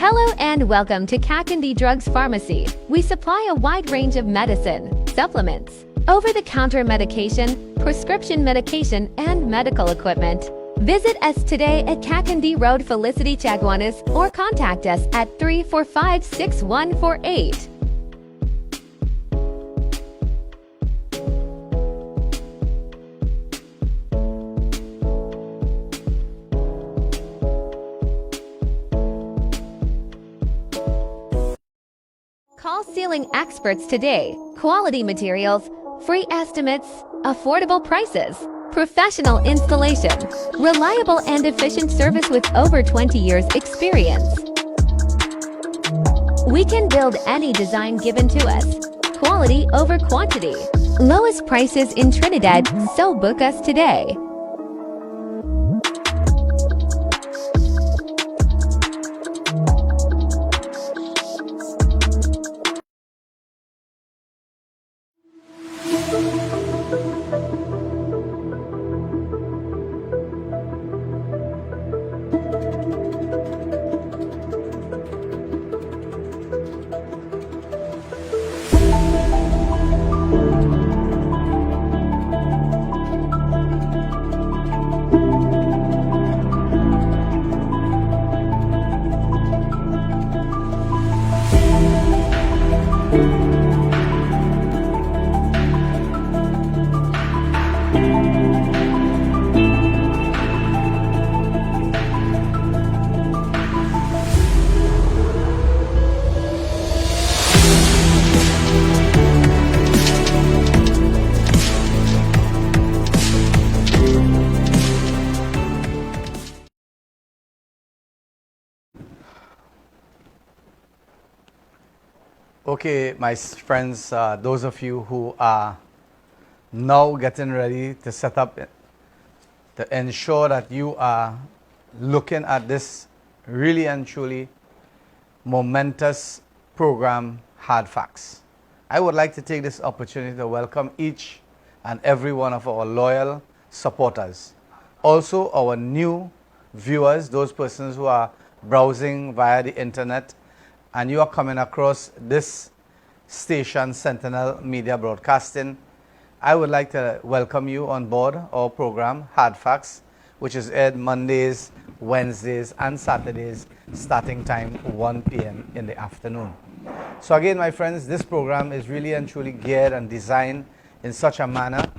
Hello and welcome to Kakandi Drugs Pharmacy. We supply a wide range of medicine, supplements, over-the-counter medication, prescription medication, and medical equipment. Visit us today at Kakandi Road, Felicity, Chaguanas, or contact us at 345-6148. Call Ceiling Experts today. Quality materials, free estimates, affordable prices, professional installation, reliable and efficient service with over 20 years experience. We can build any design given to us. Quality over quantity. Lowest prices in Trinidad, so book us today. Okay, my friends, those of you who are now getting ready to set up to ensure that you are looking at this really and truly momentous program, Hardfacts. I would like to take this opportunity to welcome each and every one of our loyal supporters. Also, our new viewers, those persons who are browsing via the internet, and you are coming across this station, Sentinel Media Broadcasting. I would like to welcome you on board our program, Hardfacts, which is aired Mondays, Wednesdays, and Saturdays, starting time 1 p.m. in the afternoon. So again, my friends, this program is really and truly geared and designed in such a manner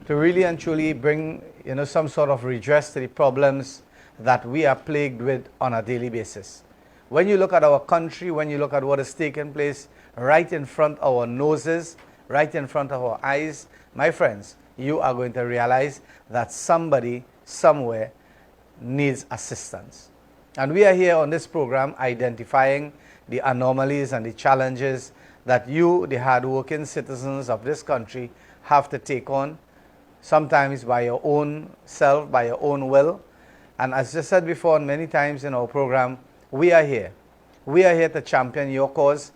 to really and truly bring, some sort of redress to the problems that we are plagued with on a daily basis. When you look at our country, when you look at what is taking place right in front of our noses, right in front of our eyes, my friends, you are going to realize that somebody somewhere needs assistance. And we are here on this program identifying the anomalies and the challenges that you, the hardworking citizens of this country, have to take on, sometimes by your own self, by your own will. And as I said before many times in our program, we are here. We are here to champion your cause.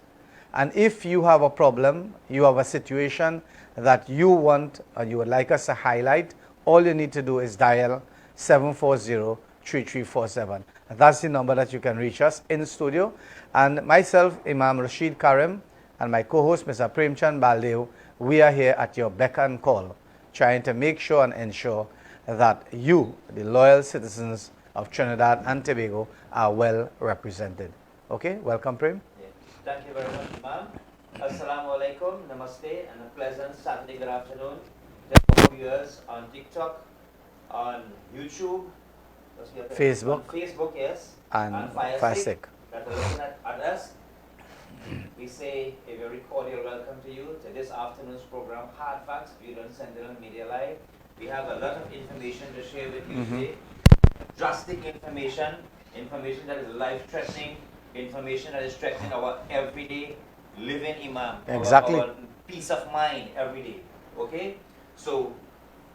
And if you have a problem, you have a situation that you want and you would like us to highlight, all you need to do is dial 740-3347. That's the number that you can reach us in studio. And myself, Imam Rashid Karim, and my co-host, Mr. Premchand Baldev, we are here at your beck and call, trying to make sure and ensure that you, the loyal citizens of Trinidad and Tobago, are well represented. Okay, welcome, Prem. Yeah. Thank you very much, Imam. Assalamu alaikum, namaste, and a pleasant Saturday good afternoon to our viewers on TikTok, on YouTube, Facebook, yes, and Fire Stick that are looking at us. We say a very cordial welcome to you to this afternoon's program, Hardfacts, viewed on Sentinel Media Live. We have a lot of information to share with you today. Drastic information that is life-threatening, information that is threatening our everyday living, Imam. Exactly. Our peace of mind every day. Okay? So,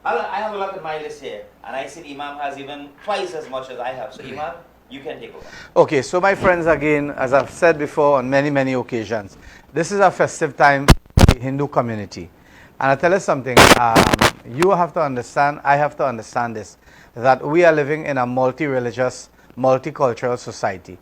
I have a lot on my list here, and I see Imam has even twice as much as I have. So, Imam, you can take over. Okay, so my friends, again, as I've said before on many, many occasions, this is a festive time for the Hindu community. And I tell you something, you have to understand, I have to understand this, that we are living in a multi-religious, multicultural society.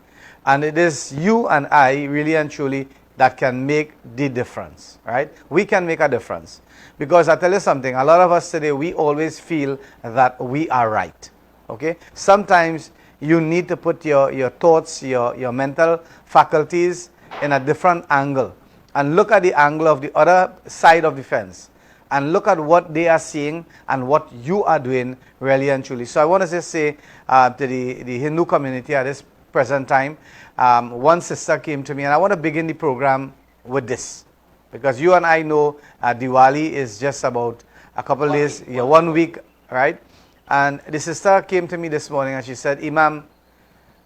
And it is you and I, really and truly, that can make the difference, right? We can make a difference. Because I tell you something, a lot of us today, we always feel that we are right, okay? Sometimes you need to put your thoughts, your mental faculties in a different angle and look at the angle of the other side of the fence and look at what they are seeing and what you are doing really and truly. So I want to just say to the Hindu community at this present time, one sister came to me, and I want to begin the program with this, because you and I know Diwali is just about a couple days, 1 week, right? And the sister came to me this morning and she said, Imam,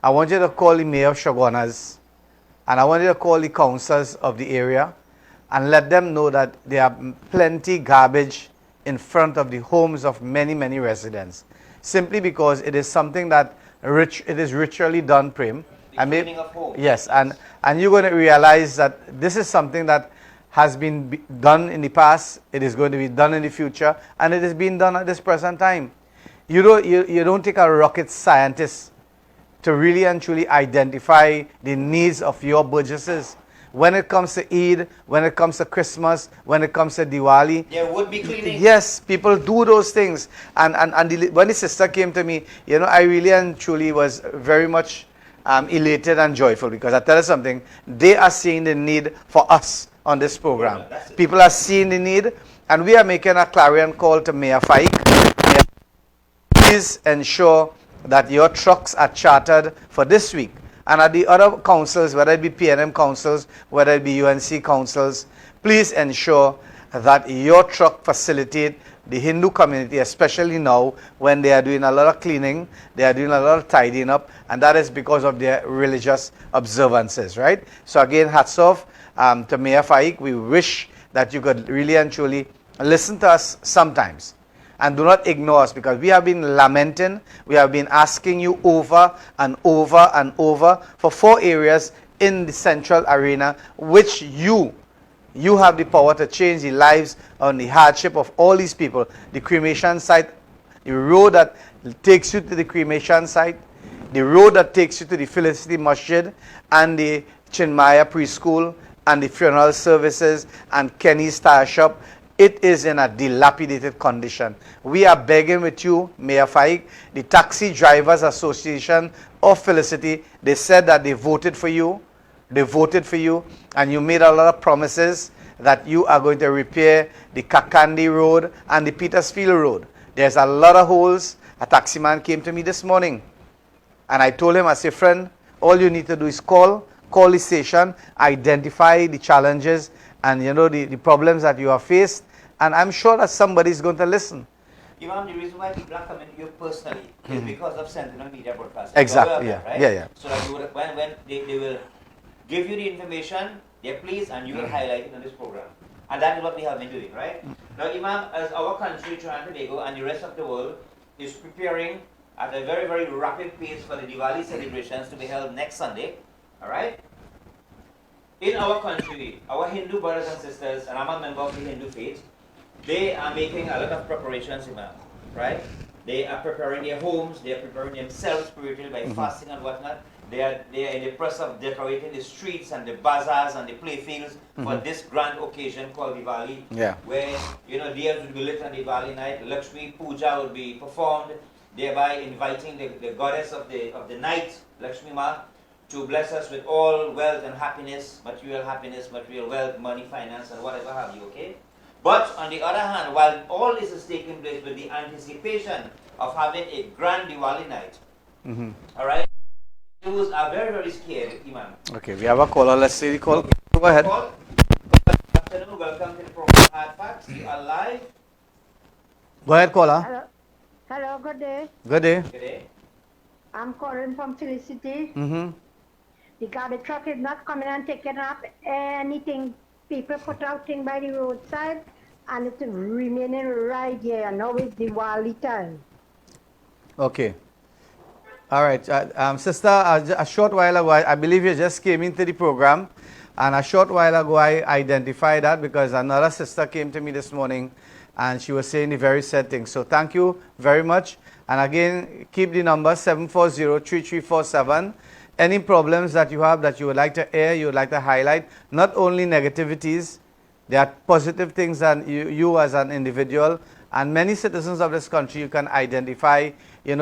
I want you to call the mayor of Shogunas and I want you to call the councils of the area and let them know that there are plenty garbage in front of the homes of many, many residents. Simply because it is something that it is ritually done, Prem. The cleaning of homes. Yes, and you're going to realize that this is something that has been done in the past, it is going to be done in the future, and it is being done at this present time. You don't take a rocket scientist to really and truly identify the needs of your burgesses. When it comes to Eid, when it comes to Christmas, when it comes to Diwali, there would be cleaning. Yes, people do those things. And when the sister came to me, I really and truly was very much elated and joyful, because I tell you something, they are seeing the need for us on this program. Yeah, people are seeing the need, and we are making a clarion call to Mayor Faik. Please ensure that your trucks are chartered for this week. And at the other councils, whether it be PNM councils, whether it be UNC councils, please ensure that your truck facilitate the Hindu community, especially now when they are doing a lot of cleaning, they are doing a lot of tidying up, and that is because of their religious observances, right? So again, hats off to Mayor Faik. We wish that you could really and truly listen to us sometimes. And do not ignore us, because we have been lamenting, we have been asking you over and over and over for 4 areas in the central arena, which you have the power to change the lives and the hardship of all these people. The cremation site, the road that takes you to the cremation site, the road that takes you to the Felicity Masjid, and the Chinmaya preschool, and the funeral services, and Kenny's tire shop. It is in a dilapidated condition. We are begging with you, Mayor Faik, the Taxi Drivers Association of Felicity, they said that they voted for you. They voted for you, and you made a lot of promises that you are going to repair the Kakandi Road and the Petersfield Road. There's a lot of holes. A taxi man came to me this morning, and I told him, I said, friend, all you need to do is call the station, identify the challenges and the problems that you have faced, and I'm sure that somebody is going to listen. Imam, the reason why people are coming to you personally is because of Sentinel Media Broadcasting. Exactly, yeah. Right? Yeah. So that you would, when they will give you the information, they're pleased, and you will highlight it on this program. And that is what we have been doing, right? Now, Imam, as our country, Trinidad and Tobago, and the rest of the world is preparing at a very, very rapid pace for the Diwali celebrations to be held next Sunday, all right? In our country, our Hindu brothers and sisters, and I'm a member of the Hindu faith, they are making a lot of preparations, Imam, right? They are preparing their homes, they are preparing themselves spiritually by fasting and whatnot. They are in the process of decorating the streets and the bazaars and the playfields for this grand occasion called Diwali, where diyas will be lit on Diwali night, Lakshmi Puja will be performed, thereby inviting the goddess of the night, Lakshmi Ma, to bless us with all wealth and happiness, material wealth, money, finance, and whatever have you, okay? But on the other hand, while all this is taking place with the anticipation of having a grand Diwali night, all right, Jews are very, very scared, Imam. Okay, we have a caller. Let's see the call. Go ahead. Good afternoon. Welcome to the program Hardfacts. You are live. Go ahead, caller. Hello, good day. Good day. Good day. I'm calling from Felicity. Mm-hmm. The garbage truck is not coming and taking up anything. People put out things by the roadside, and it's remaining right here. Now it's Diwali time. Okay. All right. Sister, a short while ago, I believe you just came into the program, and a short while ago I identified that because another sister came to me this morning, and she was saying the very said thing. So thank you very much. And again, keep the number 740-3347. any problems that you have that you would like to air, you would like to highlight, not only negativities, there are positive things that you as an individual and many citizens of this country, you can identify,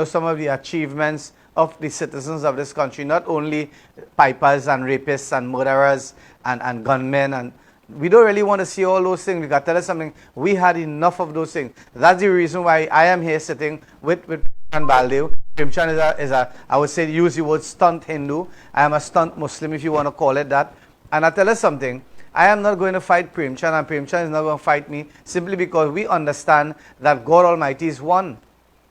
some of the achievements of the citizens of this country, not only pipers and rapists and murderers and gunmen. And we don't really want to see all those things. We got to tell us something. We had enough of those things. That's the reason why I am here sitting with Premchand Baldev. Premchand is a, I would say, use the word stunt Hindu. I am a stunt Muslim, if you want to call it that. And I tell us something. I am not going to fight Premchand, and Premchand is not going to fight me, simply because we understand that God Almighty is one.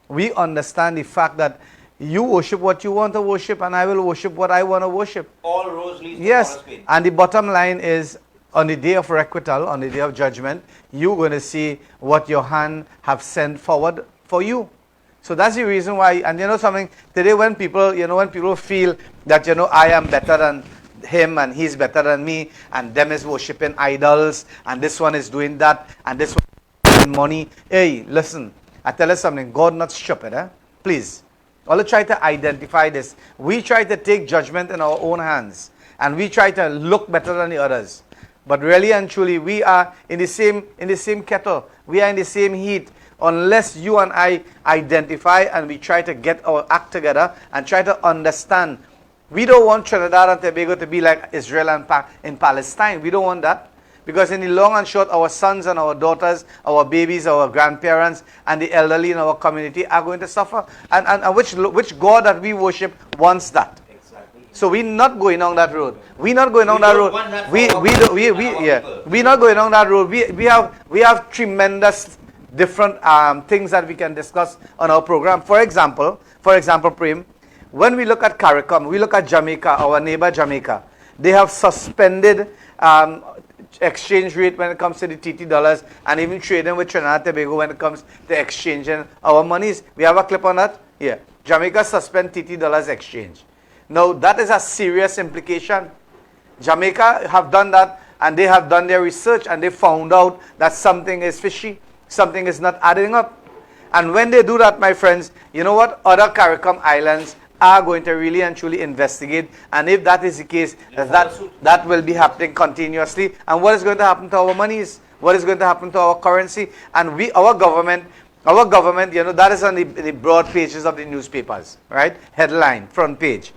We understand the fact that you worship what you want to worship, and I will worship what I want to worship. All roads lead to yes, Spain. And the bottom line is, on the day of requital, on the day of judgment, you're going to see what your hand have sent forward for you. So that's the reason why, and something, today when people, when people feel that, I am better than him and he's better than me, and them is worshipping idols, and this one is doing that, and this one is doing money. Hey, listen, I tell you something, God not stupid, please. All try to identify this. We try to take judgment in our own hands, and we try to look better than the others. But really and truly, we are in the same kettle. We are in the same heat. Unless you and I identify and we try to get our act together and try to understand. We don't want Trinidad and Tobago to be like Israel and in Palestine. We don't want that. Because in the long and short, our sons and our daughters, our babies, our grandparents, and the elderly in our community are going to suffer. And which God that we worship wants that. Exactly. So we're not going on that road. We're not going on that road. We're not going on that road. We have tremendous different things that we can discuss on our program. For example, Prem, when we look at CARICOM, we look at Jamaica, our neighbor Jamaica. They have suspended exchange rate when it comes to the TT dollars, and even trading with Trinidad and Tobago when it comes to exchanging our monies. We have a clip on that? Yeah. Jamaica suspend TT dollars exchange. Now, that is a serious implication. Jamaica have done that, and they have done their research, and they found out that something is fishy. Something is not adding up. And when they do that, my friends, you know what? Other CARICOM islands are going to really and truly investigate. And if that is the case, that will be happening continuously. And what is going to happen to our monies? What is going to happen to our currency? And our government, that is on the broad pages of the newspapers, right? Headline, front page.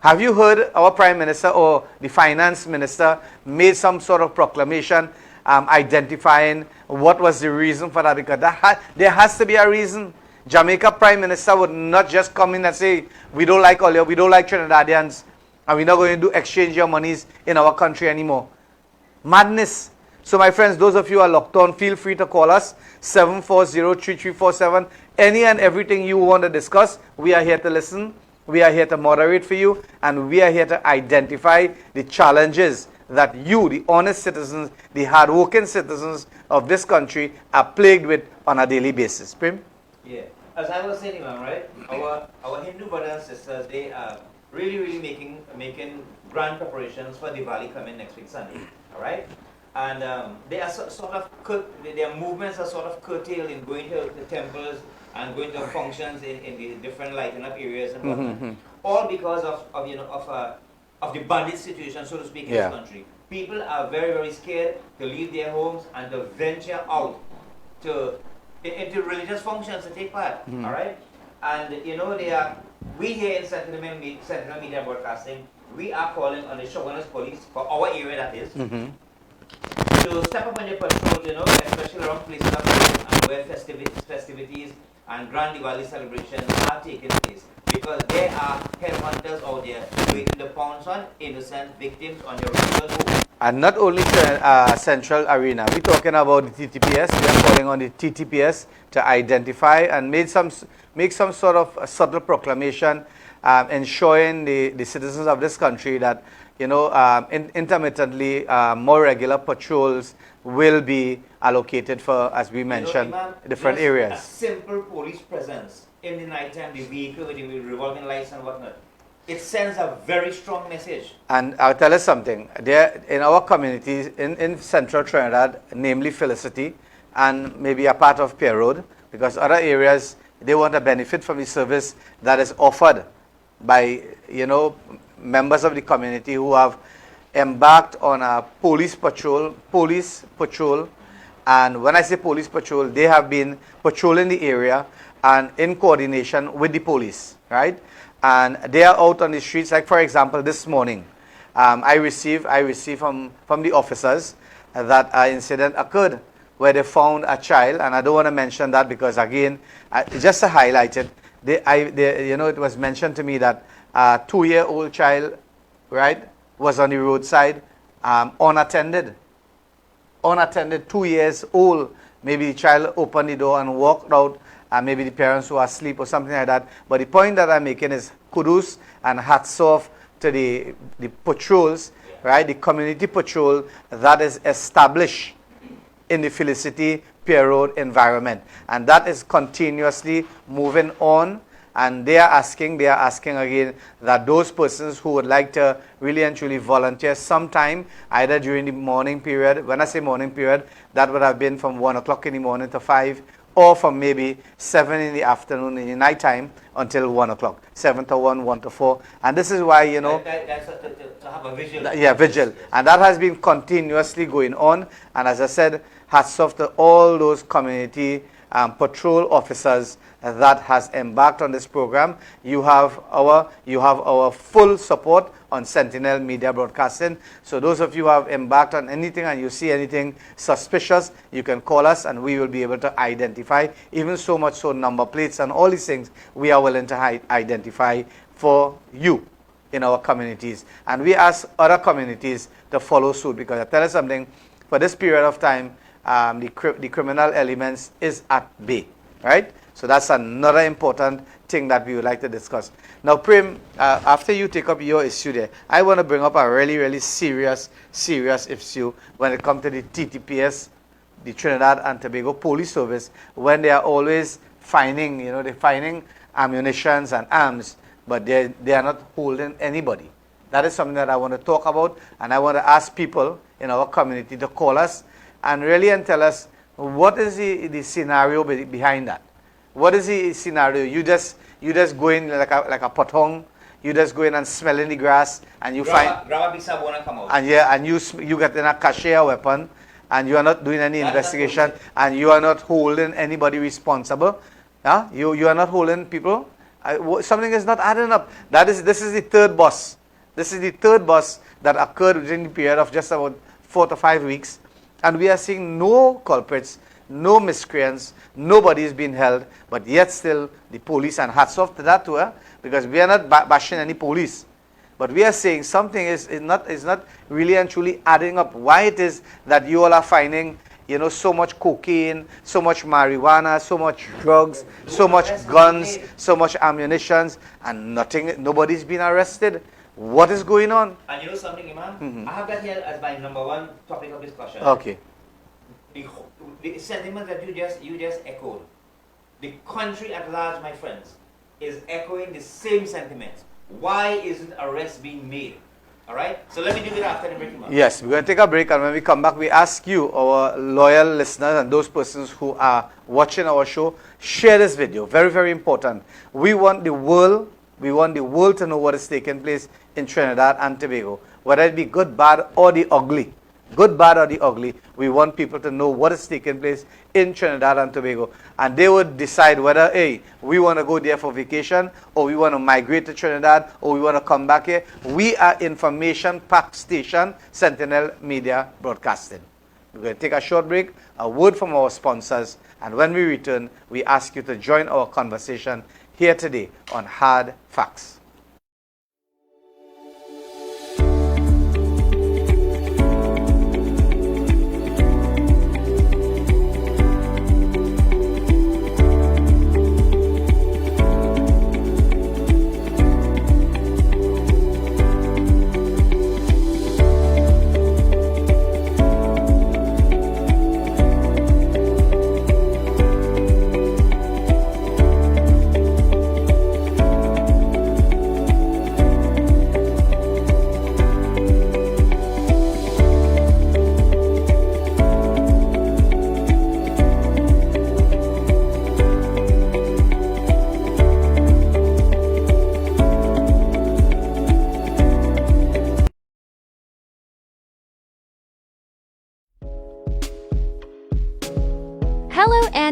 Have you heard our Prime Minister or the Finance Minister made some sort of proclamation identifying what was the reason for that? Because there has to be a reason. Jamaica Prime Minister would not just come in and say, we don't like all we don't like Trinidadians, and we're not going to do exchange your monies in our country anymore. Madness. So my friends, those of you who are locked on, feel free to call us, 740-3347. Any and everything you want to discuss, we are here to listen. We are here to moderate for you, and we are here to identify the challenges that you, the honest citizens, the hard-working citizens of this country, are plagued with on a daily basis. Prim? Yeah. As I was saying, Imam, right? Our Hindu brothers and sisters, they are really making grand preparations for Diwali coming next week Sunday. All right? And they are their movements are sort of curtailed in going to the temples and going to functions in the different lighting up areas and whatnot. All because of the bandit situation, so to speak, in this country. People are very scared to leave their homes and to venture out into religious functions to take part. All right, and we here in Sentinel Media Broadcasting, we are calling on the Shogunist Police for our area, that is, to step up on their patrols, especially around places of worship and where festivities and grand Diwali celebrations are taking place, because there are headhunters out there waiting to pounce on innocent victims on your regular road. And not only Central Arena, we're talking about the TTPS. We are calling on the TTPS to identify and make some sort of subtle proclamation, ensuring the citizens of this country that intermittently more regular patrols will be allocated for, as we mentioned, different areas. A simple police presence in the nighttime, the vehicle with the revolving lights and whatnot, it sends a very strong message. And I'll tell you something. There, in our communities in Central Trinidad, namely Felicity, and maybe a part of Pierre Road, because other areas, they want to benefit from the service that is offered by, members of the community who have embarked on a police patrol. And when I say police patrol, they have been patrolling the area and in coordination with the police, right? And they are out on the streets. Like, for example, this morning, I received from the officers that an incident occurred where they found a child, and I don't want to mention that because, again, just to highlight it, it was mentioned to me that a 2-year-old child, right, was on the roadside, unattended, 2 years old. Maybe the child opened the door and walked out, and maybe the parents were asleep or something like that. But the point that I'm making is kudos and hats off to the patrols, right, the community patrol that is established in the Felicity Pier Road environment. And that is continuously moving on. And they are asking again that those persons who would like to really and truly volunteer sometime, either during the morning period, when I say morning period, that would have been from 1 o'clock in the morning to 5, or from maybe 7 in the afternoon in the night time until 1 o'clock, 7 to 1, 1 to 4. And this is why, That's to have a vigil. Yeah, vigil. And that has been continuously going on. And as I said, hats off to all those community patrol officers that has embarked on this program. You have our full support on Sentinel Media Broadcasting. So those of you who have embarked on anything and you see anything suspicious, you can call us and we will be able to identify, even so much so number plates and all these things we are willing to identify for you in our communities. And we ask other communities to follow suit, because I tell you something, for this period of time, the criminal elements is at bay, right? So that's another important thing that we would like to discuss. Now, Prem, after you take up your issue there, I want to bring up a really, really serious issue when it comes to the TTPS, the Trinidad and Tobago Police Service, when they are always finding, they're finding ammunitions and arms, but they are not holding anybody. That is something that I want to talk about, and I want to ask people in our community to call us and really tell us what is the scenario behind that. What is the scenario? You just go in like a potong, you just go in and smell in the grass, and you grab a piece of bone and come out. And you get in a cashier weapon, and you are not doing any investigation, and you are not holding anybody responsible. Yeah? You are not holding people. Something is not adding up. This is the third bus. This is the third bus that occurred within the period of just about 4 to 5 weeks. And we are seeing no culprits, no miscreants, nobody is being held, but yet still the police, and hats off to that too, because we are not bashing any police. But we are saying something is not really and truly adding up. Why it is that you all are finding, so much cocaine, so much marijuana, so much drugs, so much guns, so much ammunitions, and nobody's been arrested. What is going on? And you know something, Imam? I have that here as my number one topic of discussion. Okay. The sentiment that you just echoed. The country at large, my friends, is echoing the same sentiment. Why isn't arrests being made? All right? So let me do it after the break, Imam. Yes, we're going to take a break, and when we come back, we ask you, our loyal listeners and those persons who are watching our show, share this video. Very, very important. We want the world to know what is taking place in Trinidad and Tobago, whether it be good, bad, or the ugly. Good, bad, or the ugly. We want people to know what is taking place in Trinidad and Tobago. And they would decide whether, hey, we want to go there for vacation, or we want to migrate to Trinidad, or we want to come back here. We are information-packed station, Sentinel Media Broadcasting. We're going to take a short break, a word from our sponsors, and when we return, we ask you to join our conversation here today on Hard Facts.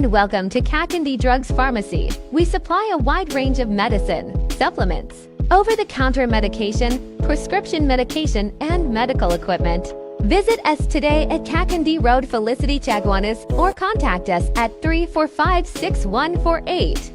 and welcome to Kakandi Drugs Pharmacy. We supply a wide range of medicine, supplements, over-the-counter medication, prescription medication, and medical equipment. Visit us today at Kakandi Road, Felicity, Chaguanas, or contact us at 345-6148.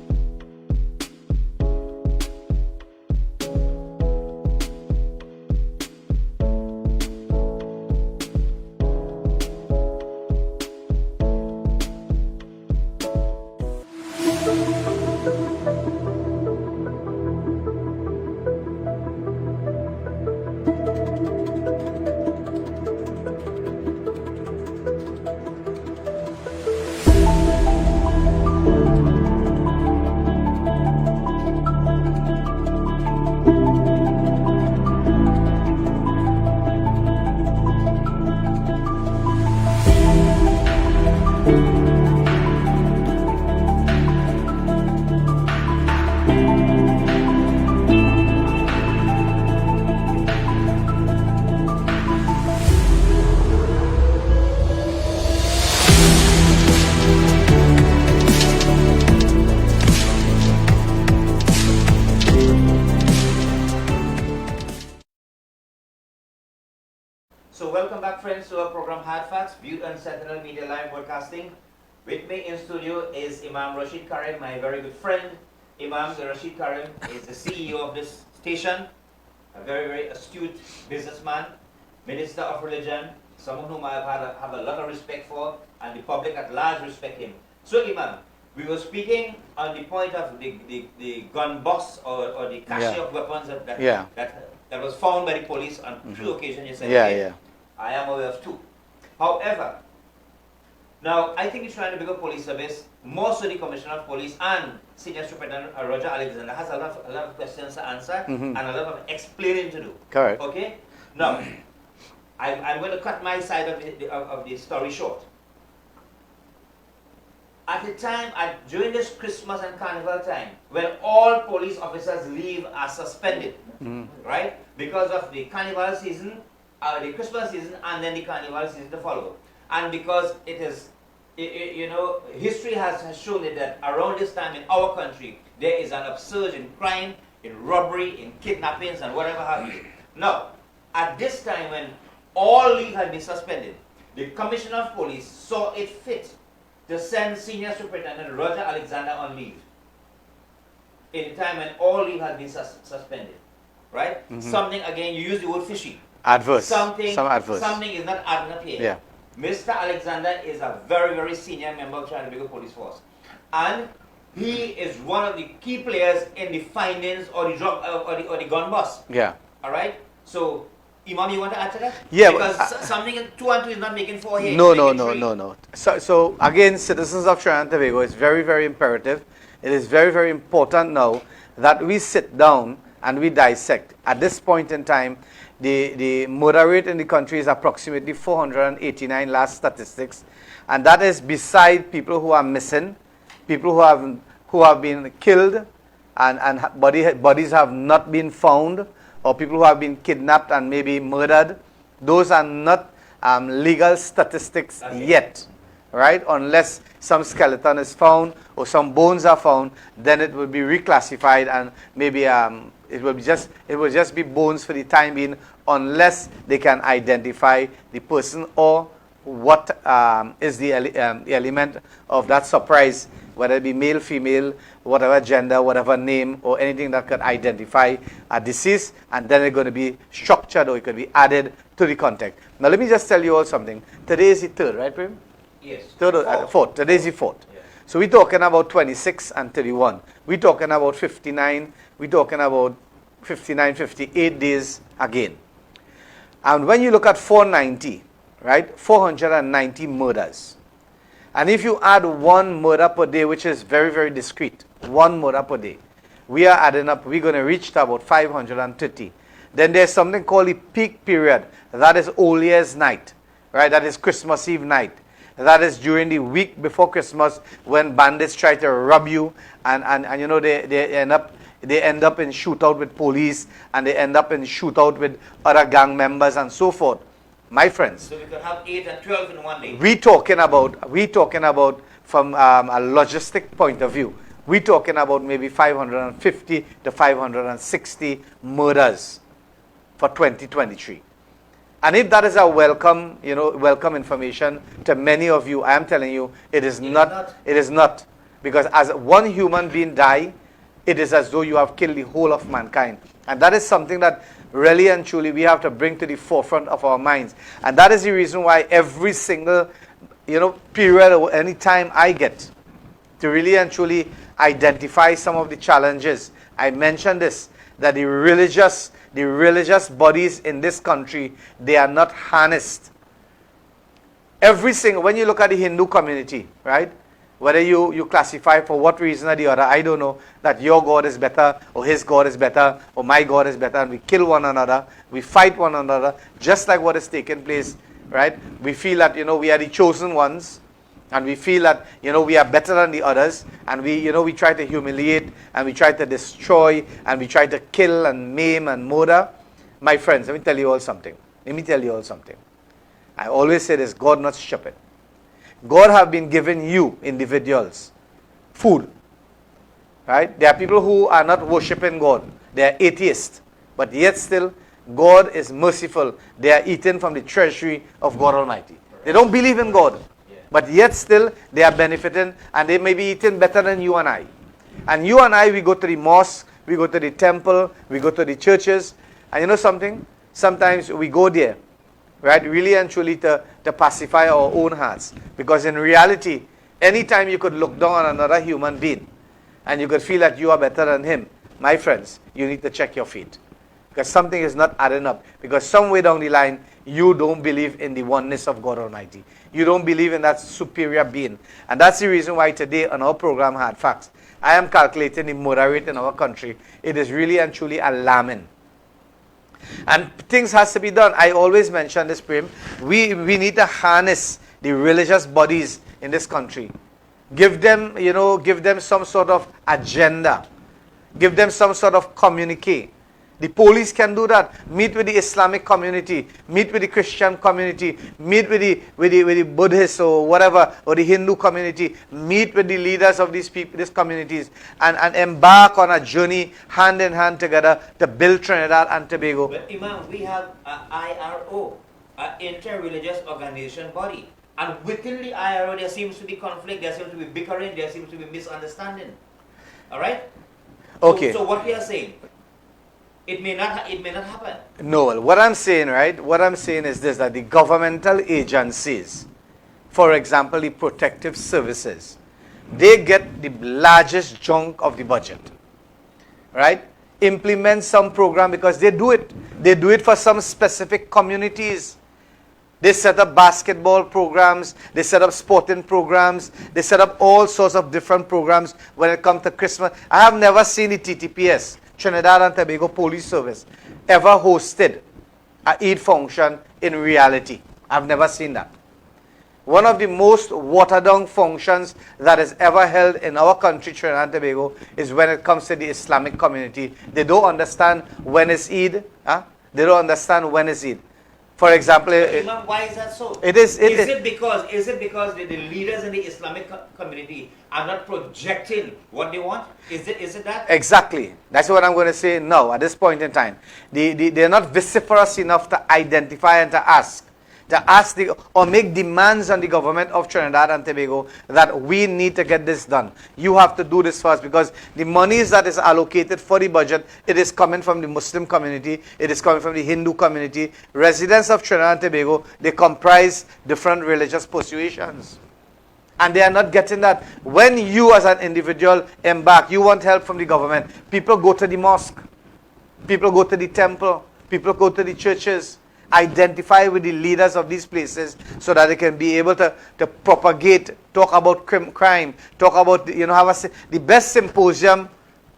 So welcome back, friends, to our program Hardfacts, viewed on Sentinel Media Live Broadcasting. With me in studio is Imam Rashid Karim, my very good friend. Imam Rashid Karim is the CEO of this station, a very, very astute businessman, minister of religion, someone whom I have a lot of respect for, and the public at large respect him. So Imam, we were speaking on the point of the gun box or the cache of weapons that was found by the police on two occasions. You said, I am aware of two. However, now I think it's trying to become police service. Most of the Commissioner of Police and Senior Superintendent Roger Alexander has a lot of questions to answer and a lot of explaining to do. Correct. Okay? Now, I'm going to cut my side of the story short. At the time, during this Christmas and Carnival time, when all police officers' leave are suspended, right? Because of the Carnival season, the Christmas season, and then the Carnival season to follow. And because it is, history has shown it that around this time in our country, there is an upsurge in crime, in robbery, in kidnappings, and whatever have you. Now, at this time when all leave had been suspended, the Commissioner of Police saw it fit to send Senior Superintendent Roger Alexander on leave in a time when all leave had been suspended, right? Something, again, you use the word fishy. Adverse. Something adverse. Something is not adding up here. Yeah. Mr. Alexander is a very, very senior member of Trinidad Police Force. And he is one of the key players in the findings or the drug or the gun bust. Yeah. All right? So, Imam, you want to add to that? Yeah, because something 2 and 2 is not making 4 here. No. So again, citizens of Trinidad and Tobago, it's very, very imperative. It is very, very important now that we sit down and we dissect. At this point in time, the murder rate in the country is approximately 489 last statistics, and that is beside people who are missing, people who have been killed, and bodies have not been found, or people who have been kidnapped and maybe murdered. Those are not legal statistics yet, right? Unless some skeleton is found or some bones are found, then it will be reclassified and maybe it will just be bones for the time being, unless they can identify the person or what is the element of that surprise, whether it be male, female, whatever gender, whatever name, or anything that could identify a deceased, and then it's going to be structured or it could be added to the contact. Now let me just tell you all something. Today is the 3rd, right, Prem? Yes. 4th. Today is the 4th. Yeah. So we're talking about 26 and 31. We're talking about 59. We're talking about 59, 58 days again. And when you look at 490, right, 490 murders. And if you add one murder per day, which is very, very discreet, one murder per day, we are adding up, we're going to reach to about 530. Then there's something called the peak period. That is Old Year's night, right? That is Christmas Eve night. That is during the week before Christmas, when bandits try to rob you, and you know, they end up in shootout with police, and they end up in shootout with other gang members and so forth. My friends, so we could have 8 and 12 in one day. we talking about a logistic point of view, we're talking about maybe 550 to 560 murders for 2023. And if that is a welcome, welcome information to many of you, I am telling you, it is not. It is not. Because as one human being die, it is as though you have killed the whole of mankind. And that is something that really and truly we have to bring to the forefront of our minds. And that is the reason why every single, period or any time I get to really and truly identify some of the challenges, I mentioned this, that the religious bodies in this country, they are not harnessed. When you look at the Hindu community, right? Whether you classify for what reason or the other, I don't know, that your God is better, or his God is better, or my God is better, and we kill one another, we fight one another, just like what is taking place, right? We feel that, we are the chosen ones, and we feel that, we are better than the others, and we try to humiliate, and we try to destroy, and we try to kill and maim and murder. My friends, let me tell you all something. I always say this, God not stupid. God have been giving you, individuals, food. Right? There are people who are not worshiping God. They are atheists. But yet still, God is merciful. They are eating from the treasury of God Almighty. They don't believe in God. But yet still, they are benefiting, and they may be eating better than you and I. And you and I, we go to the mosque, we go to the temple, we go to the churches. And you know something? Sometimes we go there, right, really and truly to pacify our own hearts. Because in reality, anytime you could look down on another human being and you could feel that you are better than him, my friends, you need to check your feet. Because something is not adding up. Because somewhere down the line, you don't believe in the oneness of God Almighty. You don't believe in that superior being. And that's the reason why today on our program, Hardfacts, I am calculating the murder rate in our country. It is really and truly alarming. And things has to be done. I always mention this, Prem. We need to harness the religious bodies in this country. Give them some sort of agenda. Give them some sort of communique. The police can do that. Meet with the Islamic community. Meet with the Christian community. Meet with the Buddhist or whatever, or the Hindu community. Meet with the leaders of these communities, and embark on a journey hand in hand together to build Trinidad and Tobago. But Imam, we have an IRO, an inter-religious organization body. And within the IRO, there seems to be conflict, there seems to be bickering, there seems to be misunderstanding. All right? Okay. So what we are saying, it may not happen. No, well, what I'm saying is this, that the governmental agencies, for example, the protective services, they get the largest chunk of the budget, right? Implement some program, because they do it. They do it for some specific communities. They set up basketball programs, they set up sporting programs, they set up all sorts of different programs when it comes to Christmas. I have never seen the TTPS, Trinidad and Tobago Police Service, ever hosted a Eid function in reality. I've never seen that. One of the most watered down functions that is ever held in our country, Trinidad and Tobago, is when it comes to the Islamic community. They don't understand when is Eid. They don't understand when is Eid. For example, Imam, why is that so? Is it because the leaders in the Islamic community are not projecting what they want? Is it that? Exactly. That's what I'm going to say now at this point in time. They're not vociferous enough to identify and to ask or make demands on the government of Trinidad and Tobago that we need to get this done. You have to do this first, because the monies that is allocated for the budget, it is coming from the Muslim community, it is coming from the Hindu community. Residents of Trinidad and Tobago, they comprise different religious persuasions. And they are not getting that. When you as an individual embark, you want help from the government. People go to the mosque. People go to the temple. People go to the churches. Identify with the leaders of these places so that they can be able to propagate, talk about crime, talk about, the best symposium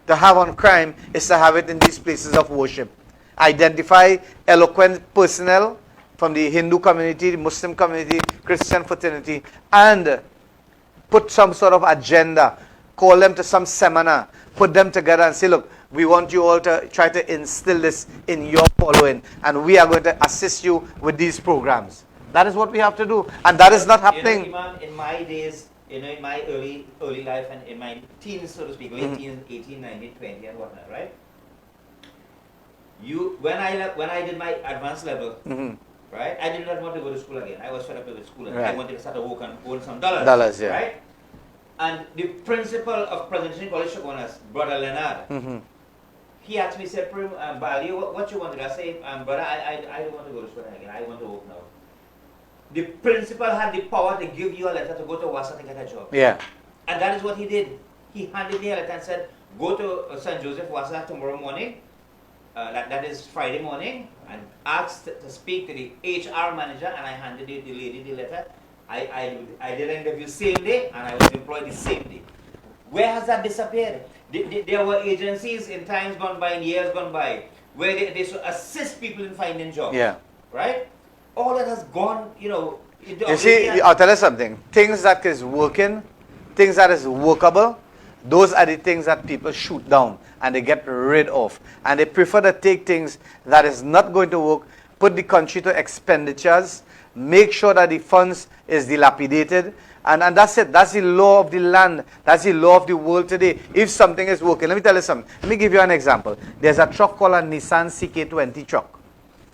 to have on crime is to have it in these places of worship. Identify eloquent personnel from the Hindu community, the Muslim community, Christian fraternity, and put some sort of agenda, call them to some seminar, put them together and say, look, we want you all to try to instill this in your following, and we are going to assist you with these programs. That is what we have to do, and that is not happening. Imam, in my days in my early life and in my teens, so to speak, late teens, 18, 19, 20 and whatnot, right? When I did my advanced level, right, I did not want to go to school again. I was fed up with school and I wanted to start to work and earn some dollars. Yeah. Right? And the principal of Presidential College Shogunas, Brother Leonard, he asked me, said, Bali, what you want to do? I say, brother, I don't want to go to school again. I want to work now. The principal had the power to give you a letter to go to Wassa to get a job. Yeah. And that is what he did. He handed me a letter and said, go to St. Joseph Wassa tomorrow morning. That is Friday morning, and asked to speak to the HR manager, and I handed the lady the letter. I did an interview same day, and I was employed the same day. Where has that disappeared? There were agencies in times gone by, in years gone by, where they should assist people in finding jobs. Yeah. Right? All that has gone, you know. You see, I'll tell you something. Things that is working, things that is workable, those are the things that people shoot down and they get rid of. And they prefer to take things that is not going to work, put the country to expenditures, make sure that the funds is dilapidated, and that's it. That's the law of the land. That's the law of the world today. If something is working, let me tell you something. Let me give you an example. There's a truck called a Nissan CK20 truck.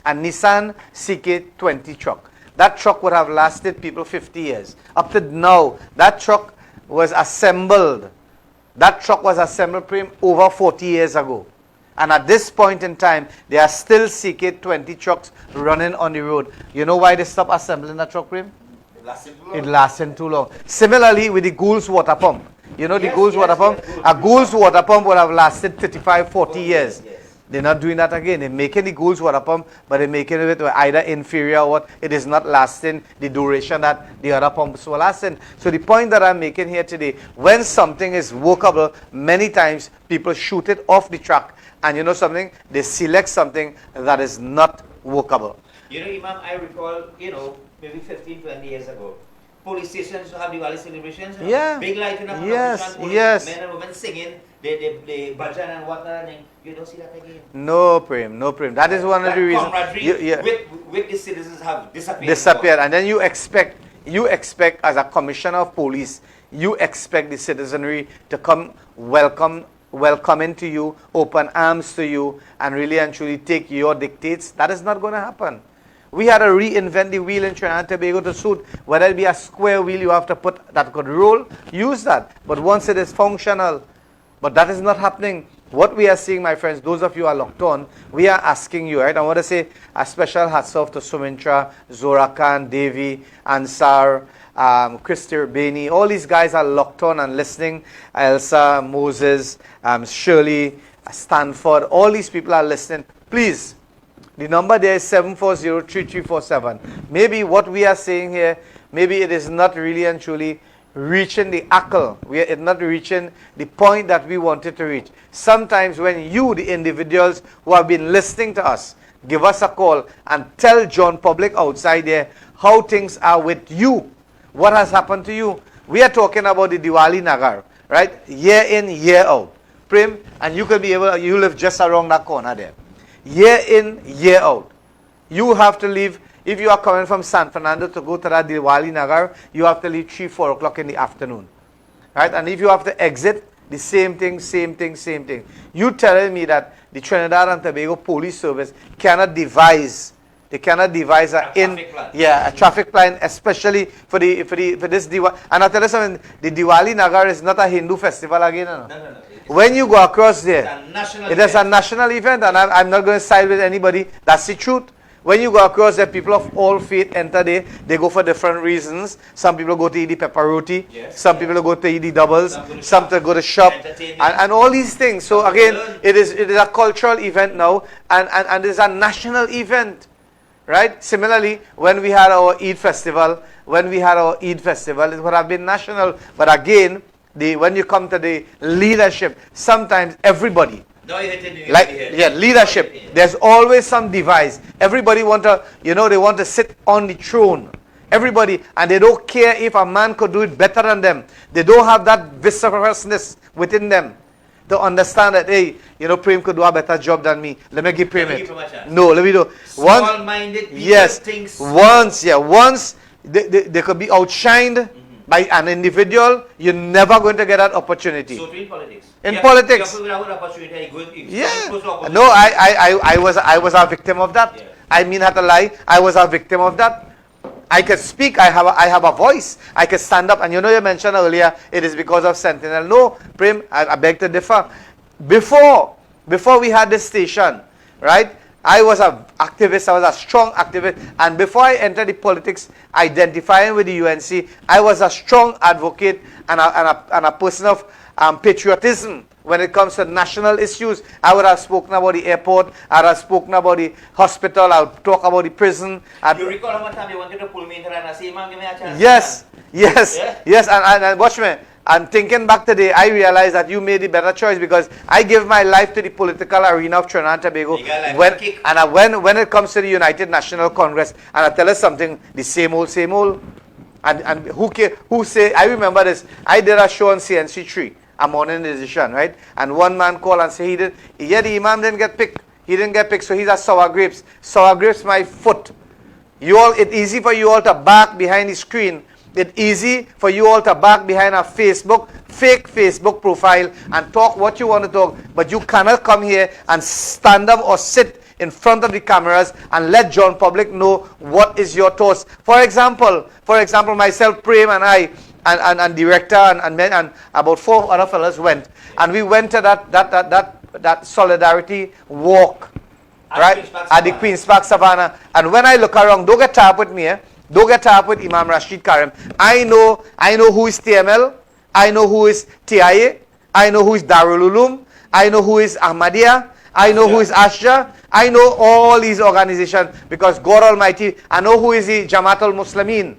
A Nissan CK20 truck. That truck would have lasted people 50 years. Up to now, that truck was assembled. That truck was assembled over 40 years ago. And at this point in time, there are still CK20 trucks running on the road. You know why they stopped assembling that truck, Prem? It lasted too long. Similarly with the Gould's water pump. You know the Gould's water pump? A Gould's water pump would have lasted 35, 40 years. Yes. They're not doing that again. They're making the Gould's water pump, but they're making it either inferior or what. It is not lasting the duration that the other pumps were lasting. So the point that I'm making here today, when something is workable, many times people shoot it off the track. And you know something? They select something that is not workable. You know, Imam, I recall, you know, maybe 15, 20 years ago, police stations have Diwali celebrations. You know, Yeah. big light in a Yes, police, yes. men and women singing, they bhajan and whatnot, and you don't see that again. No, Prem, no, Prem. That is one of the reasons. Camaraderie with the citizens have disappeared. Disappeared. And then you expect as a commissioner of police, you expect the citizenry to come welcoming to you, open arms to you, and really and truly take your dictates. That is not going to happen. We had to reinvent the wheel in Trinidad and Tobago to suit. Whether it be a square wheel you have to put that could roll, use that. But once it is functional, but that is not happening. What we are seeing, my friends, those of you who are locked on, we are asking you, right? I want to say a special hats off to Sumintra, Zora Khan, Devi, Ansar, Christy Urbani. All these guys are locked on and listening. Elsa, Moses, Shirley, Stanford. All these people are listening. Please, the number there is 740-3347. Maybe what we are saying here, maybe it is not really and truly reaching the ackle. We are not reaching the point that we wanted to reach. Sometimes when you, the individuals who have been listening to us, give us a call and tell John Public outside there how things are with you. What has happened to you? We are talking about the Diwali Nagar, right? Year in, year out. Prem, and you could be able, you live just around that corner there. Year in, year out. You have to leave. If you are coming from San Fernando to go to that Diwali Nagar, you have to leave 3, 4 o'clock in the afternoon. Right? And if you have to exit, the same thing, same thing, same thing. You telling me that the Trinidad and Tobago Police Service cannot devise, they cannot devise a traffic plan, especially for this Diwali. And I tell you something, the Diwali Nagar is not a Hindu festival again. No. When you go across there, it is a national event, and I'm not going to side with anybody. That's the truth. When you go across there, people of all faith enter there. They go for different reasons. Some people go to eat the pepper roti. Yes, some people go to eat the doubles. Some to go to shop. And all these things. So again, it is a cultural event now, and it is a national event. Right? Similarly, when we had our Eid festival, it would have been national. But again, when you come to the leadership, sometimes everybody, leadership, there's always some device. Everybody they want to sit on the throne. Everybody, and they don't care if a man could do it better than them. They don't have that viscerousness within them to understand that, hey, Prem could do a better job than me. Let me give Prem it. No, let me do. Small-minded people yes, thinks. Once they could be outshined, by an individual, you're never going to get that opportunity. So in politics. In politics. Yeah. No, I was a victim of that. Yeah. I mean not to lie. I was a victim of that. I could speak. I have a voice. I could stand up. And you mentioned earlier, it is because of Sentinel. No, Prem, I beg to differ. Before we had this station, right? I was an activist. I was a strong activist. And before I entered the politics, identifying with the UNC, I was a strong advocate and a person of patriotism. When it comes to national issues, I would have spoken about the airport, I would have spoken about the hospital, I would talk about the prison. You recall how much time you wanted to pull me into that and say, "Man, give me a chance"? Yes, Yeah? yes, and watch me. And thinking back today, I realized that you made the better choice because I give my life to the political arena of Trinidad and Tobago. When it comes to the United National Congress, and I tell us something, the same old. And who say, I remember this, I did a show on CNC3. A morning decision, right? And one man called and said the imam didn't get picked. He didn't get picked, so he's at sour grapes. Sour grapes, my foot. It's easy for you all to back behind the screen. It's easy for you all to back behind a fake Facebook profile and talk what you want to talk, but you cannot come here and stand up or sit in front of the cameras and let John public know what is your thoughts. For example, myself, Prem, and I, and director and about 4 other fellas went, and we went to that solidarity walk, right, at the Queen's Park Savannah. And when I look around, don't get tired with me, don't get tired with Imam Rashid Karim. I know who is TML, I know who is TIA, I know who is Darul Uloom, I know who is Ahmadiyya, I know who is Ashja, I know all these organizations because God Almighty, I know who is the Jamaat al-Muslimin.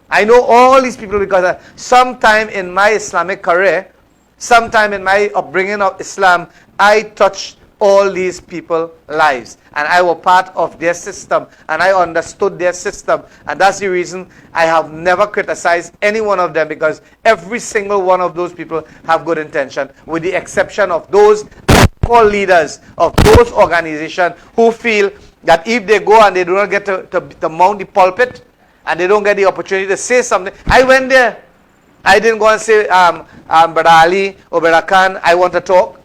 I know all these people because sometime in my Islamic career, sometime in my upbringing of Islam, I touched all these people's lives. And I was part of their system. And I understood their system. And that's the reason I have never criticized any one of them because every single one of those people have good intention. With the exception of those called leaders of those organizations who feel that if they go and they do not get to mount the pulpit, and they don't get the opportunity to say something. I went there. I didn't go and say, Brother Ali or Brother Khan, I want to talk.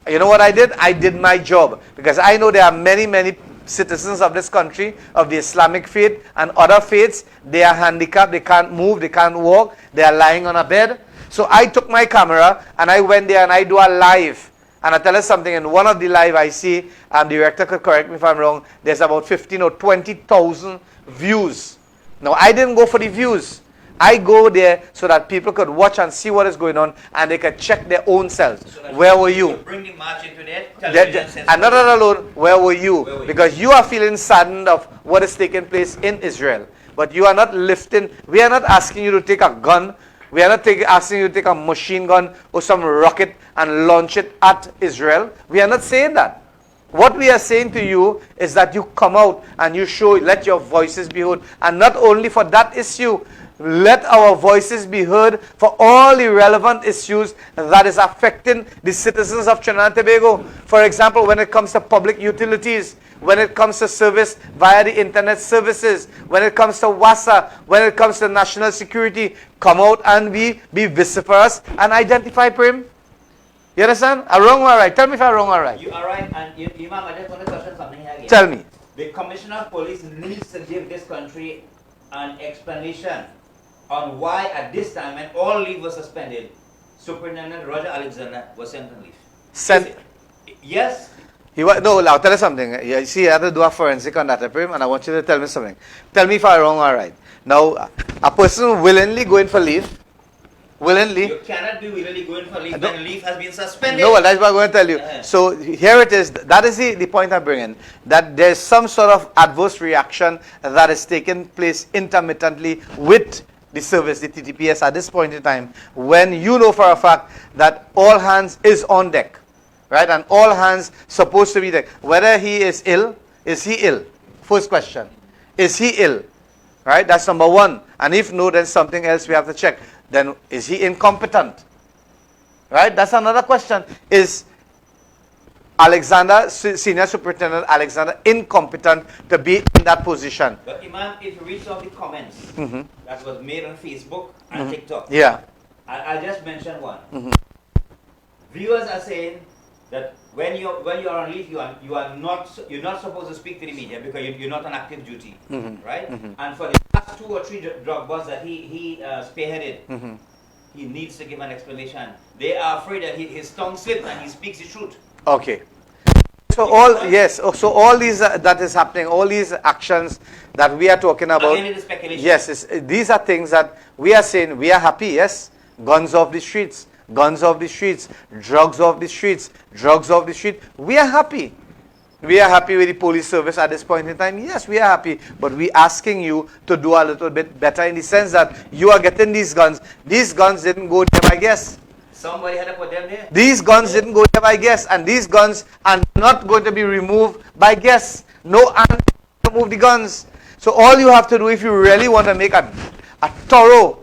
You know what I did? I did my job. Because I know there are many citizens of this country, of the Islamic faith and other faiths. They are handicapped. They can't move. They can't walk. They are lying on a bed. So I took my camera and I went there and I do a live. And I tell us something, in one of the live I see, the director could correct me if I'm wrong, there's about 15 or 20,000 views. Now, I didn't go for the views. I go there so that people could watch and see what is going on and they could check their own selves. So where were you? Bring the march into that. And not alone, where were you? Because you are feeling saddened of what is taking place in Israel. But you are not lifting, we are not asking you to take a gun. We are not asking you to take a machine gun or some rocket and launch it at Israel. We are not saying that. What we are saying to you is that you come out and you show, let your voices be heard. And not only for that issue, let our voices be heard for all the relevant issues that is affecting the citizens of Trinidad and Tobago. For example, when it comes to public utilities, when it comes to service via the internet services, when it comes to WASA, when it comes to national security, come out and be vociferous and identify, Prem. You understand? I'm wrong or right? Tell me if I'm wrong or right. You are right, and Imam, I just want to question something here again. Tell me. The Commissioner of Police needs to give this country an explanation on why at this time, when all leave was suspended, Superintendent Roger Alexander was sent on leave. Yes? No, I'll tell you something. You see, I had to do a forensic on that, Prem, and I want you to tell me something. Tell me if I'm wrong or right. Now, a person willingly going for leave, willingly. You cannot be willingly going for leave when leave has been suspended. No, that's what I'm going to tell you. So here it is. That is the point I'm bringing. That there's some sort of adverse reaction that is taking place intermittently with the service, the TTPS, at this point in time, when you know for a fact that all hands is on deck, right? And all hands supposed to be there. Whether he is ill, is he ill? First question. Is he ill? Right? That's number one. And if no, then something else we have to check. Then is he incompetent? Right? That's another question. Senior Superintendent Alexander incompetent to be in that position. But Imam, if you read some of the comments that was made on Facebook and TikTok, Yeah. I'll just mention one. Viewers are saying that when you're on leave, you're not supposed to speak to the media because you're not on active duty, right? And for the last 2 or 3 drug busts that he spearheaded, he needs to give an explanation. They are afraid that his tongue slipped and he speaks the truth. Okay. So all these that is happening, all these actions that we are talking about. Again, it is speculation. Yes, these are things that we are saying we are happy. Yes, guns off the streets, guns off the streets, drugs off the streets, drugs off the street. We are happy. We are happy with the police service at this point in time. Yes, we are happy, but we are asking you to do a little bit better in the sense that you are getting these guns. These guns didn't go there, I guess. Somebody had to put them there. These guns didn't go there by guess, and these guns are not going to be removed by guess. No hand to remove the guns. So all you have to do if you really want to make a thorough